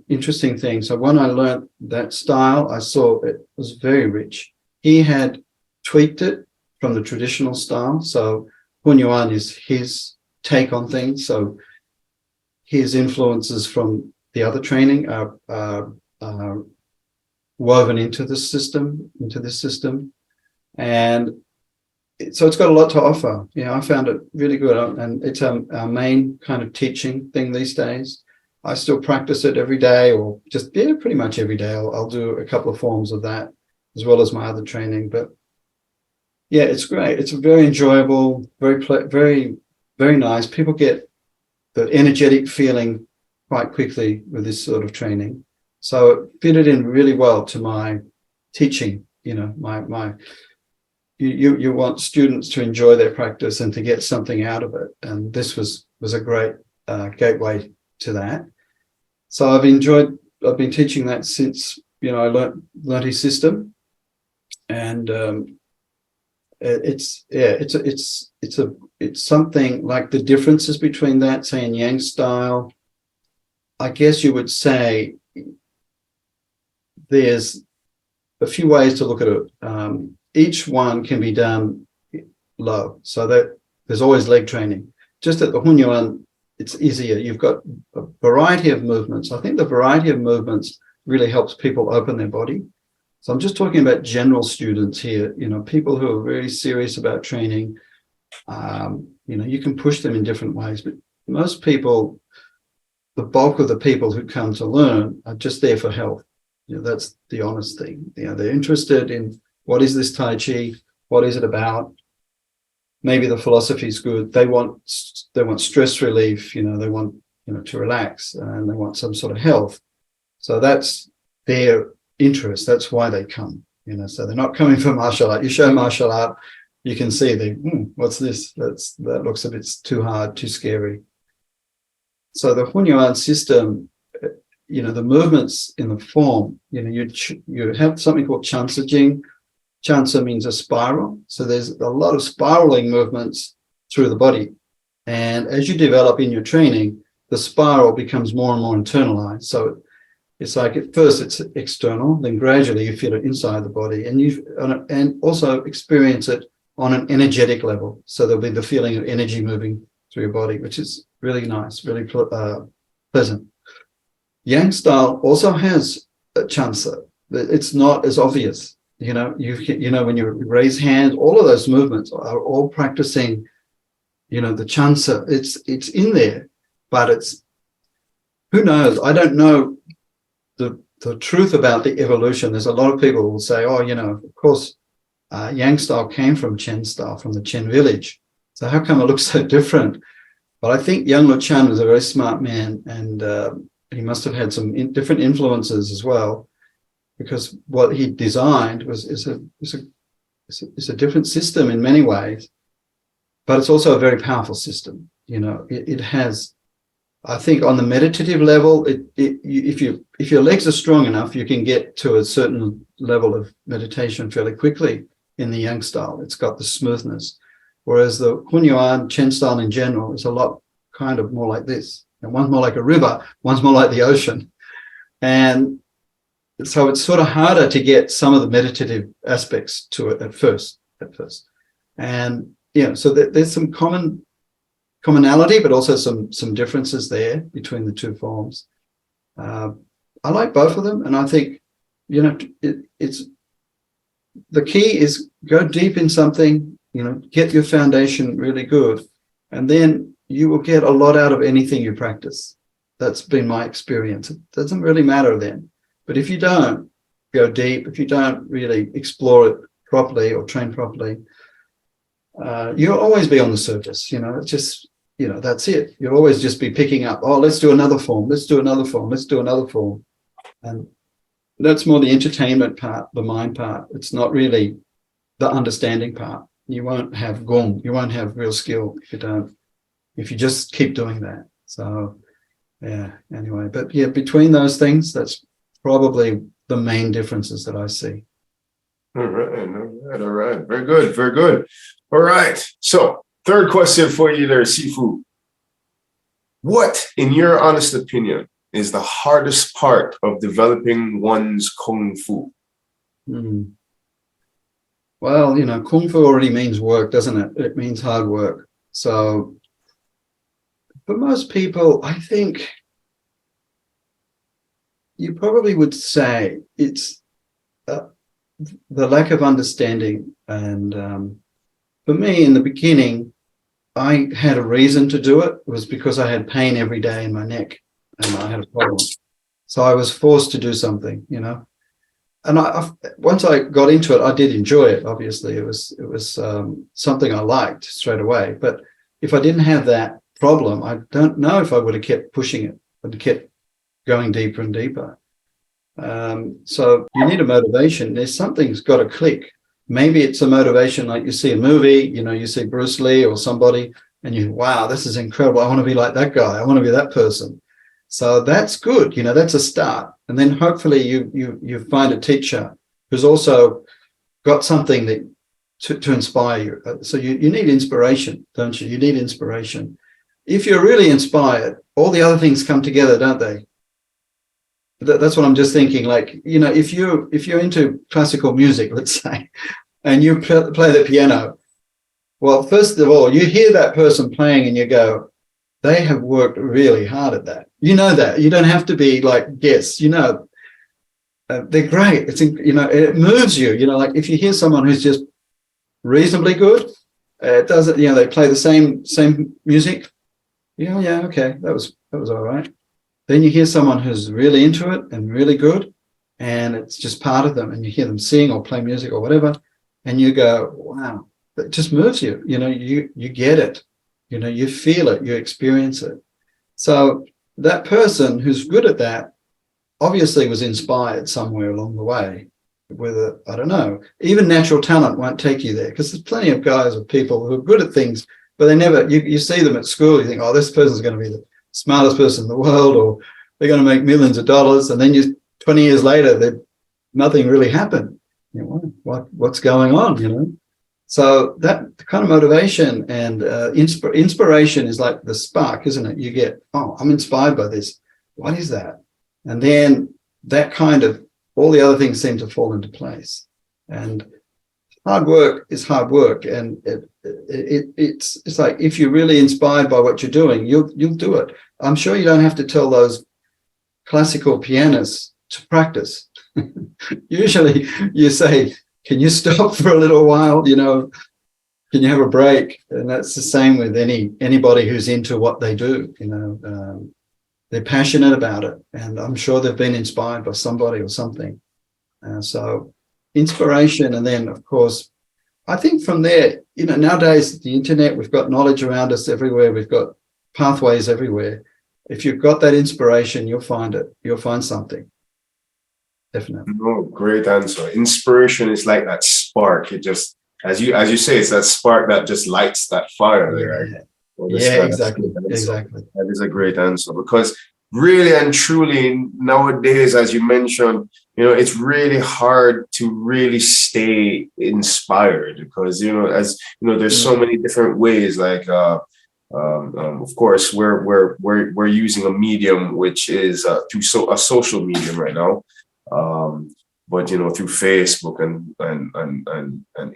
interesting thing. So when I learned that style, I saw it was very rich. He had tweaked it from the traditional style. So Hun Yuan is his take on things. So his influences from the other training are woven into this system. And so it's got a lot to offer. I found it really good, and it's our main kind of teaching thing these days. I still practice it every day, or just pretty much every day. I'll do a couple of forms of that as well as my other training. But yeah, it's great. It's very enjoyable, very, very nice. People get the energetic feeling quite quickly with this sort of training. So it fitted in really well to my teaching. You want students to enjoy their practice and to get something out of it, and this was a great gateway to that. So I've been teaching that since I learned his system, and it's something like the differences between that, say, in Yang style. I guess you would say there's a few ways to look at it. Each one can be done low, so that there's always leg training. Just at the Hun Yuan, it's easier. You've got a variety of movements. I think the variety of movements really helps people open their body. So I'm just talking about general students here, people who are very serious about training. You can push them in different ways, but most people, the bulk of the people who come to learn are just there for health. That's the honest thing. They're interested in, what is this Tai Chi? What is it about? Maybe the philosophy is good. They want stress relief. They want to relax, and they want some sort of health. So that's their interest. That's why they come. So they're not coming for martial art. You show martial art, you can see what's this? That looks a bit too hard, too scary. So the Hun Yuan system, the movements in the form, you have something called cancellation. Chansa means a spiral. So there's a lot of spiraling movements through the body. And as you develop in your training, the spiral becomes more and more internalized. So it's like at first it's external, then gradually you feel it inside the body, and also experience it on an energetic level. So there'll be the feeling of energy moving through your body, which is really nice, really pleasant. Yang style also has a chansa. It's not as obvious. When you raise hands, all of those movements are all practicing, the chansa. It's in there, but it's, who knows? I don't know the truth about the evolution. There's a lot of people who will say, of course, Yang style came from Chen style, from the Chen village. So how come it looks so different? But I think Yang Luchan was a very smart man, and he must have had some different influences as well, because what he designed is a different system in many ways, but it's also a very powerful system. It has, I think, on the meditative level, if your legs are strong enough, you can get to a certain level of meditation fairly quickly in the Yang style. It's got the smoothness, whereas the Hun Yuan Chen style in general is a lot kind of more like this. And one's more like a river, one's more like the ocean, and so it's sort of harder to get some of the meditative aspects to it at first. And so there's some commonality, but also some differences there between the two forms. I like both of them, and I think it's the key is go deep in something, get your foundation really good, and then you will get a lot out of anything you practice. That's been my experience. It doesn't really matter then. But if you don't go deep, if you don't really explore it properly or train properly, you'll always be on the surface. It's just, that's it. You'll always just be picking up, oh, let's do another form, let's do another form, let's do another form. And that's more the entertainment part, the mind part. It's not really the understanding part. You won't have gong, you won't have real skill if you just keep doing that. So yeah, anyway, but yeah, between those things, that's probably the main differences that I see. All right. Very good, very good. All right. So third question for you there, Sifu. What, in your honest opinion, is the hardest part of developing one's Kung Fu? Well, Kung Fu already means work, doesn't it? It means hard work. So for most people, I think you probably would say it's the lack of understanding. And for me, in the beginning, I had a reason to do it. It was because I had pain every day in my neck and I had a problem. So I was forced to do something, And once I got into it, I did enjoy it. Obviously, it was something I liked straight away. But if I didn't have that problem, I don't know if I would have kept pushing it, would have kept going deeper and deeper. So you need a motivation. There's something's got to click. Maybe it's a motivation like you see a movie, you see Bruce Lee or somebody, and wow, this is incredible. I want to be like that guy. I want to be that person. So that's good. That's a start. And then hopefully you find a teacher who's also got something that to inspire you. So you need inspiration, don't you? You need inspiration. If you're really inspired, all the other things come together, don't they? That's what I'm just thinking. Like, if you're into classical music, let's say, and you play the piano, well, first of all, you hear that person playing and you go, they have worked really hard at that. That. You don't have to be like, guess, they're great. It's, it moves you, like if you hear someone who's just reasonably good, it doesn't, they play the same music. Yeah, okay, that was all right. Then you hear someone who's really into it and really good, and it's just part of them, and you hear them sing or play music or whatever, and you go, wow, it just moves you. You get it. You feel it, you experience it. So that person who's good at that obviously was inspired somewhere along the way. Whether, I don't know, even natural talent won't take you there, because there's plenty of guys or people who are good at things, but they never, you see them at school, you think, oh, this person's going to be the smartest person in the world, or they're going to make millions of dollars, and then 20 years later, nothing really happened. What's going on, So that kind of motivation and inspiration is like the spark, isn't it? You get, oh, I'm inspired by this. What is that? And then that kind of, all the other things seem to fall into place. And hard work is hard work. And it's like, if you're really inspired by what you're doing, you'll do it. I'm sure you don't have to tell those classical pianists to practice. Usually you say, can you stop for a little while? Can you have a break? And that's the same with anybody who's into what they do. They're passionate about it, and I'm sure they've been inspired by somebody or something. So inspiration, and then of course, I think from there, nowadays the internet, we've got knowledge around us everywhere. We've got pathways everywhere. If you've got that inspiration, you'll find it. You'll find something. Definitely. Oh, great answer. Inspiration is like that spark. It just, as you say, it's that spark that just lights that fire there. Yeah, yeah, exactly. That is a great answer, because really and truly nowadays, as you mentioned, it's really hard to really stay inspired, because there's so many different ways. Like of course, we're using a medium which is through a social medium right now. But through Facebook and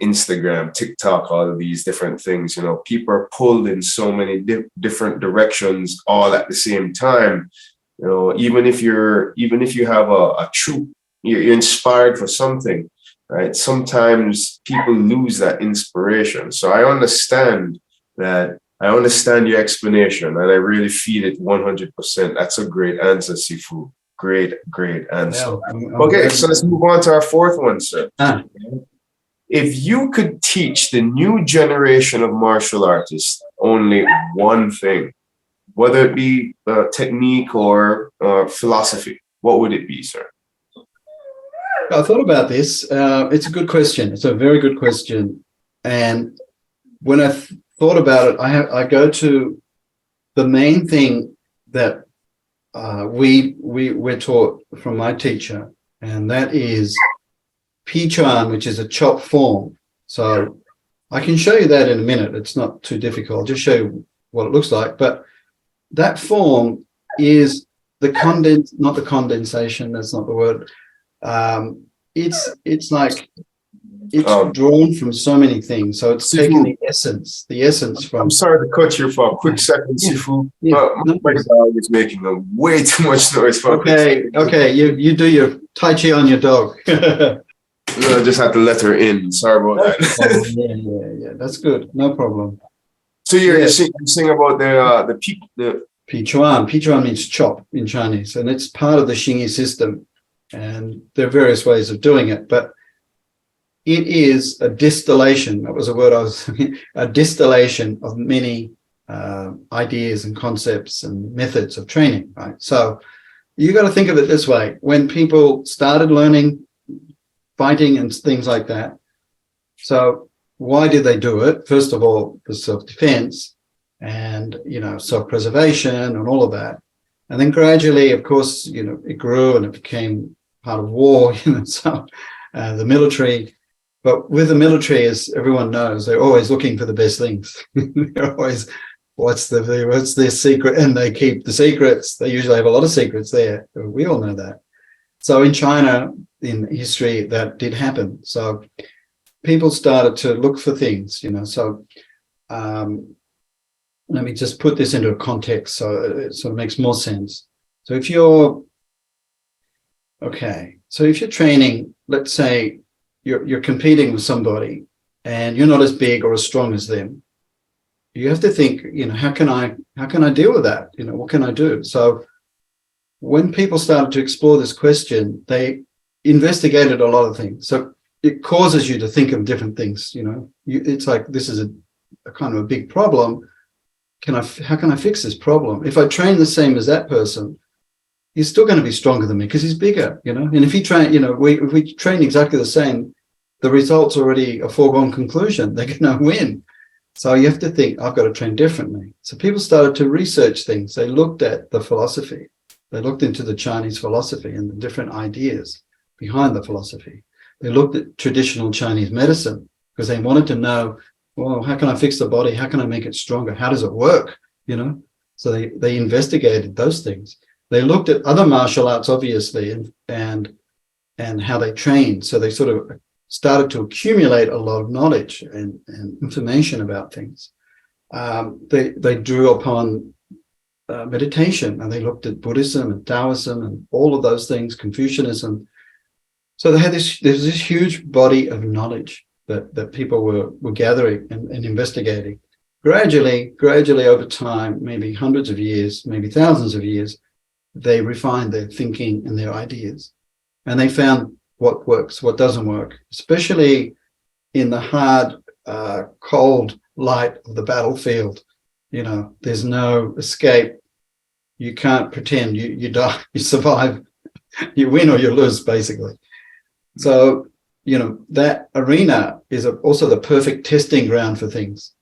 Instagram, TikTok, all of these different things, people are pulled in so many different directions all at the same time. Even if you have a true, you're inspired for something, right? Sometimes people lose that inspiration. So I understand that I understand your explanation and I really feel it 100%. That's a great answer, Sifu. Great, great answer. Yeah, Okay, so let's move on to our fourth one, sir. Ah. If you could teach the new generation of martial artists only one thing, whether it be technique or philosophy, what would it be, sir? I thought about this. It's a good question. It's a very good question. And when I thought about it, I go to the main thing that we're taught from my teacher, and that is Pichuan, which is a chop form. So I can show you that in a minute. It's not too difficult. I'll just show you what it looks like. But that form is not the condensation. That's not the word. It's like it's drawn from so many things. So it's taking the essence from. I'm sorry to cut you for a quick second, Sifu. My dog is making way too much noise. Okay. You do your Tai Chi on your dog. No, I just have to let her in. Sorry about that. Yeah. That's good. No problem. So you're saying about the Pichuan. Pichuan means chop in Chinese, and it's part of the Xingyi system. And there are various ways of doing it, but it is a distillation. That was a word a distillation of many ideas and concepts and methods of training, right? So you got to think of it this way. When people started learning fighting and things like that, so why did they do it? First of all, the self-defense and, self-preservation and all of that. And then gradually, of course, it grew and it became part of war, so the military. But with the military, as everyone knows, they're always looking for the best things. They're always, what's their secret? And they keep the secrets. They usually have a lot of secrets there. We all know that. So in China, in history, that did happen. So people started to look for things, So let me just put this into a context so it sort of makes more sense. So if you're training, let's say you're competing with somebody and you're not as big or as strong as them, you have to think, how can I deal with that? What can I do? So when people started to explore this question, they investigated a lot of things. So it causes you to think of different things. It's like, this is a kind of a big problem. How can I fix this problem? If I train the same as that person, he's still going to be stronger than me because he's bigger, And if he train, if we train exactly the same, the result's already a foregone conclusion. They're going to win. So you have to think, I've got to train differently. So people started to research things. They looked at the philosophy. They looked into the Chinese philosophy and the different ideas behind the philosophy. They looked at traditional Chinese medicine because they wanted to know, well, how can I fix the body? How can I make it stronger? How does it work? So they investigated those things. They looked at other martial arts, obviously, and how they trained. So they sort of started to accumulate a lot of knowledge and information about things. They drew upon meditation, and they looked at Buddhism and Taoism and all of those things, Confucianism. So they had there's this huge body of knowledge that people were gathering and investigating. Gradually over time, maybe hundreds of years, maybe thousands of years, they refined their thinking and their ideas. And they found what works, what doesn't work, especially in the hard, cold light of the battlefield. There's no escape. You can't pretend you die, you survive, you win or you lose, basically. So, that arena is also the perfect testing ground for things.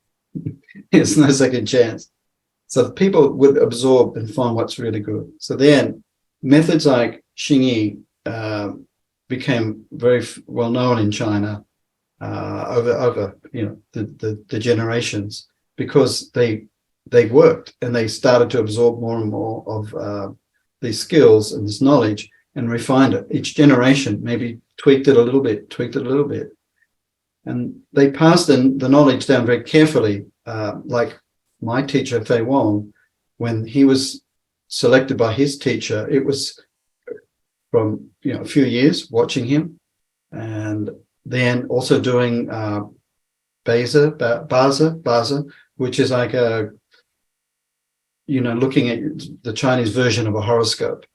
There's no second chance. So people would absorb and find what's really good. So then methods like Xingyi became very well known in China over the generations because they worked and they started to absorb more and more of these skills and this knowledge and refined it. Each generation maybe tweaked it a little bit. And they passed the knowledge down very carefully, like my teacher, Fei Wong, when he was selected by his teacher, it was from a few years watching him, and then also doing Baza, which is like looking at the Chinese version of a horoscope,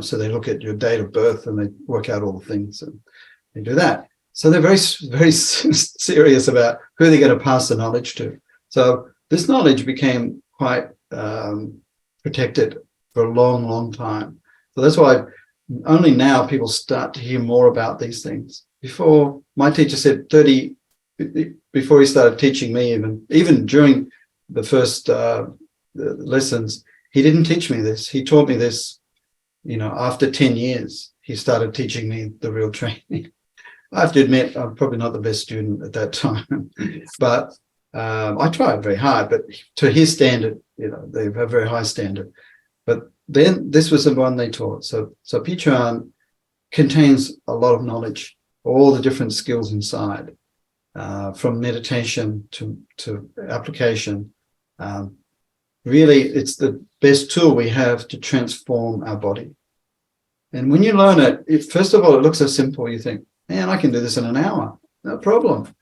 so they look at your date of birth and they work out all the things and they do that. So they're very, very serious about who they're going to pass the knowledge to. So this knowledge became quite protected for a long, long time. So that's why only now people start to hear more about these things. Before, my teacher said before he started teaching me, even during the first lessons, he didn't teach me this. He taught me this, after 10 years, he started teaching me the real training. I have to admit, I'm probably not the best student at that time, but I tried very hard, but to his standard, they have a very high standard. But then this was the one they taught. So Pichuan contains a lot of knowledge, all the different skills inside, from meditation to application. Really, it's the best tool we have to transform our body. And when you learn it, first of all, it looks so simple. You think, man, I can do this in an hour. No problem.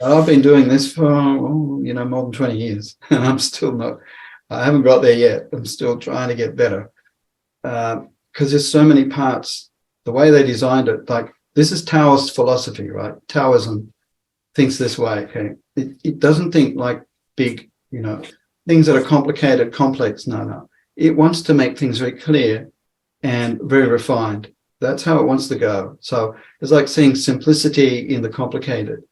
I've been doing this for, more than 20 years. And I'm still not, I haven't got there yet. I'm still trying to get better. Because there's so many parts. The way they designed it, like this is Taoist philosophy, right? Taoism thinks this way, okay? It doesn't think like big, things that are complicated, complex. No. It wants to make things very clear and very refined. That's how it wants to go. So it's like seeing simplicity in the complicated.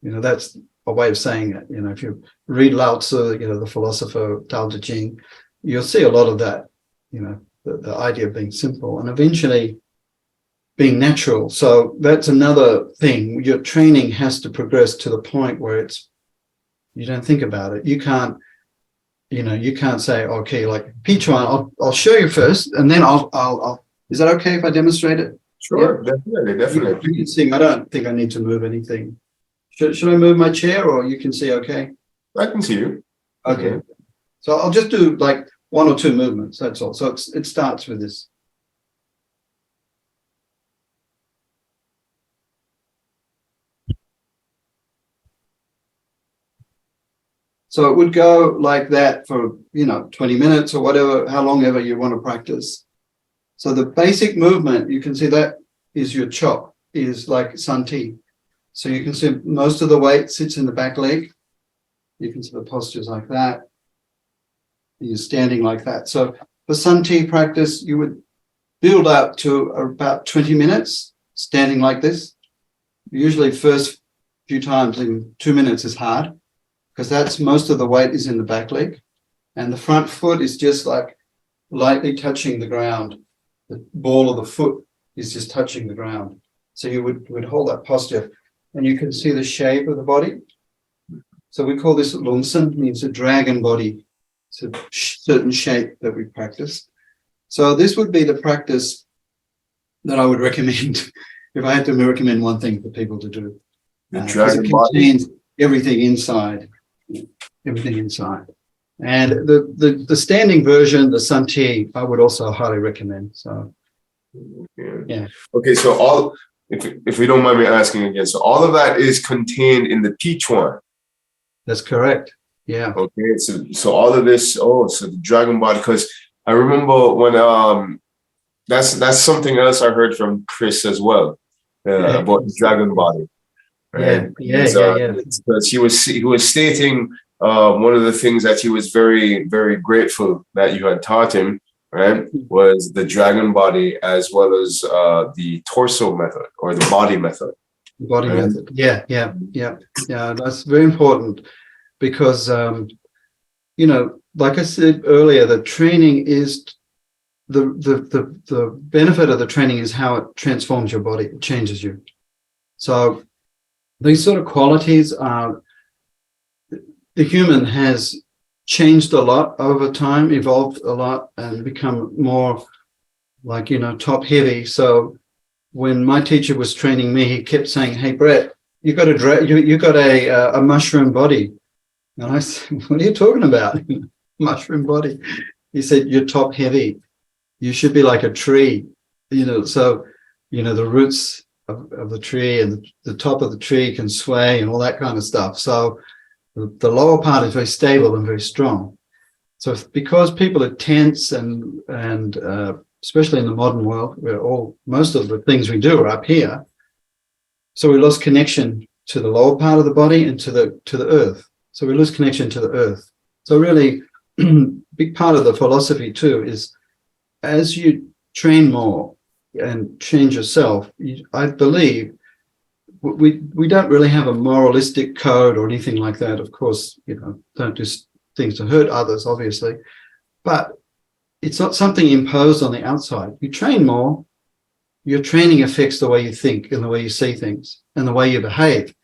That's a way of saying it. If you read Lao Tzu, the philosopher Dao Gong, you'll see a lot of that, the idea of being simple and eventually being natural. So that's another thing. Your training has to progress to the point where you don't think about it. You can't say, okay, like Pichuan, I'll show you first, and then I'll. Is that okay if I demonstrate it? Sure, yeah. definitely. You can see. I don't think I need to move anything. Should I move my chair, or you can see okay? I can see you. Okay. Mm-hmm. So I'll just do like 1 or 2 movements. That's all. So it starts with this. So it would go like that for, 20 minutes or whatever, how long ever you want to practice. So the basic movement, you can see that is your chop, is like Santi. So you can see most of the weight sits in the back leg. You can see the postures like that. You're standing like that. So for Santi practice, you would build up to about 20 minutes standing like this. Usually first few times in 2 minutes is hard, because that's most of the weight is in the back leg, and the front foot is just like lightly touching the ground. The ball of the foot is just touching the ground. So you would hold that posture, and you can see the shape of the body. So we call this lungsen, means a dragon body. It's a certain shape that we practice. So this would be the practice that I would recommend if I had to recommend one thing for people to do. The dragon it body contains everything inside. Everything inside. And the standing version, the Santi, I would also highly recommend. So yeah. Okay, so if we don't mind me asking again, so all of that is contained in the Pichuan. That's correct. Yeah. Okay, so all of this, so the dragon body, because I remember when that's something else I heard from Chris as well, about the dragon body. Right? Yeah. Because he was stating one of the things that he was very, very grateful that you had taught him, right, was the dragon body as well as the torso method or the body method. Body method. Yeah. That's very important because, like I said earlier, the training is the benefit of the training is how it transforms your body. It changes you. So these sort of qualities are, the human has changed a lot over time, evolved a lot, and become more like, top heavy. So when my teacher was training me, he kept saying, "Hey, Brett, you got a mushroom body." And I said, "What are you talking about? Mushroom body?" He said, "You're top heavy. You should be like a tree." So, the roots of the tree and the top of the tree can sway and all that kind of stuff. So The lower part is very stable and very strong. So because people are tense and especially in the modern world, where most of the things we do are up here, so we lost connection to the lower part of the body and to the earth. So we lose connection to the earth. So really, big part of the philosophy too is as you train more and change yourself, I believe we don't really have a moralistic code or anything like that. Of course, don't do things to hurt others, obviously, but it's not something imposed on the outside. You train more, your training affects the way you think and the way you see things and the way you behave,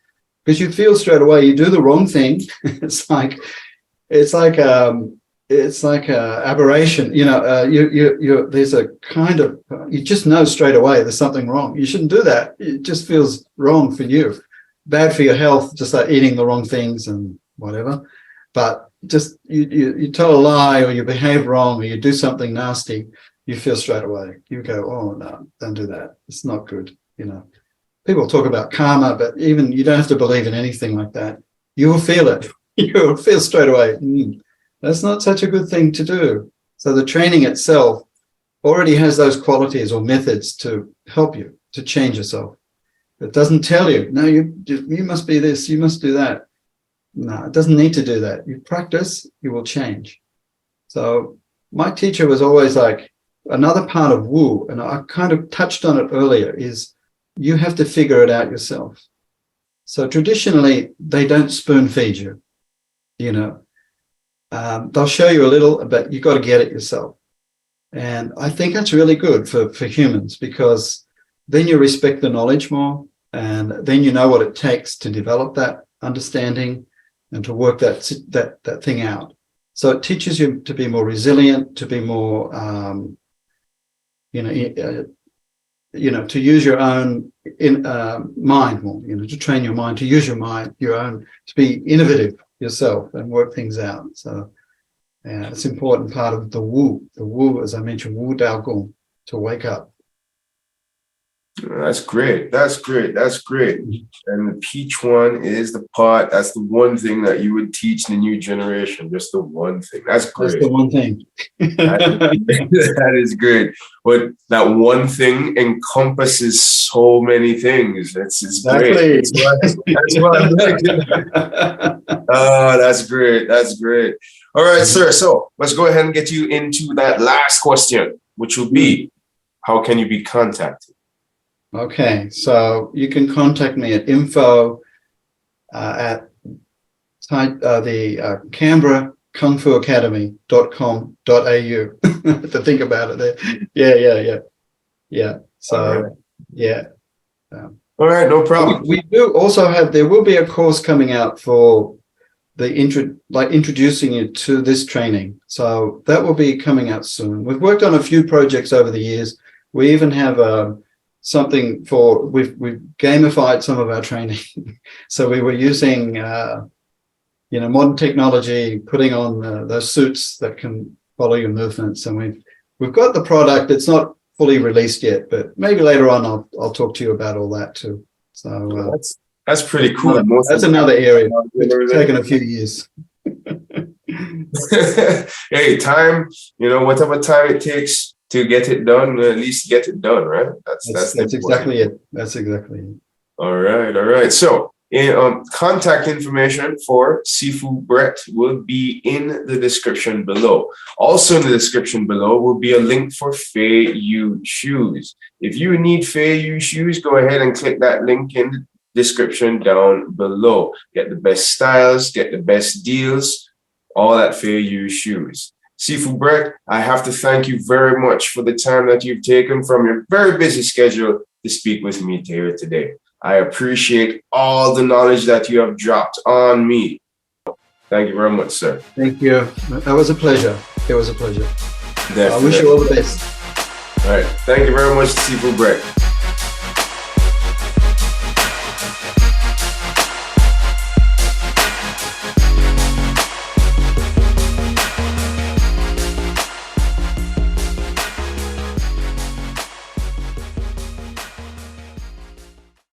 because you feel straight away you do the wrong thing. It's like a aberration. There's a kind of, you just know straight away there's something wrong. You shouldn't do that. It just feels wrong for you, bad for your health, just like eating the wrong things and whatever. But just you tell a lie or you behave wrong or you do something nasty, you feel straight away. You go, oh no, don't do that. It's not good. People talk about karma, but even you don't have to believe in anything like that. You will feel it. You will feel straight away. That's not such a good thing to do. So the training itself already has those qualities or methods to help you to change yourself. It doesn't tell you, no, you must be this, you must do that. No, it doesn't need to do that. You practice, you will change. So my teacher was always like, another part of Wu, and I kind of touched on it earlier, is you have to figure it out yourself. So traditionally, they don't spoon feed you, they'll show you a little, but you've got to get it yourself. And I think that's really good for humans, because then you respect the knowledge more, and then you know what it takes to develop that understanding and to work that thing out. So it teaches you to be more resilient, to be more, to use your own mind more, to train your mind, to use your mind, to be innovative yourself and work things out. So it's an important part of the Wu. The Wu, as I mentioned, Wu Dao Gong, to wake up. That's great. That's great. That's great. And the Pichuan is the part, that's the one thing that you would teach the new generation. Just the one thing. That's great. That's the one thing. That is great. But that one thing encompasses so many things. It's exactly great. That's why I'm like it. Oh, that's great. That's great. All right, sir. So let's go ahead and get you into that last question, which will be, how can you be contacted? Okay, so you can contact me at info at the Canberra Kung Fu Academy.com.au. To think about it there. Yeah. So, all right, no problem. We do also there will be a course coming out for introducing you to this training. So that will be coming out soon. We've worked on a few projects over the years. We even have something we've gamified some of our training. So we were using modern technology, putting on those suits that can follow your movements, and we've got the product. It's not fully released yet, but maybe later on I'll talk to you about all that too. So that's pretty cool. That's another area. It's taken a few years. Hey, time, whatever time it takes to get it done, at least get it done, right? That's exactly it. That's exactly it. All right. So, contact information for Sifu Brett will be in the description below. Also in the description below will be a link for Feiyue shoes. If you need Feiyue shoes, go ahead and click that link in the description down below. Get the best styles, get the best deals, all at Feiyue shoes. Sifu Brett, I have to thank you very much for the time that you've taken from your very busy schedule to speak with me here today. I appreciate all the knowledge that you have dropped on me. Thank you very much, sir. Thank you. That was a pleasure. It was a pleasure. Definitely. I wish you all the best. All right. Thank you very much, Sifu Brett.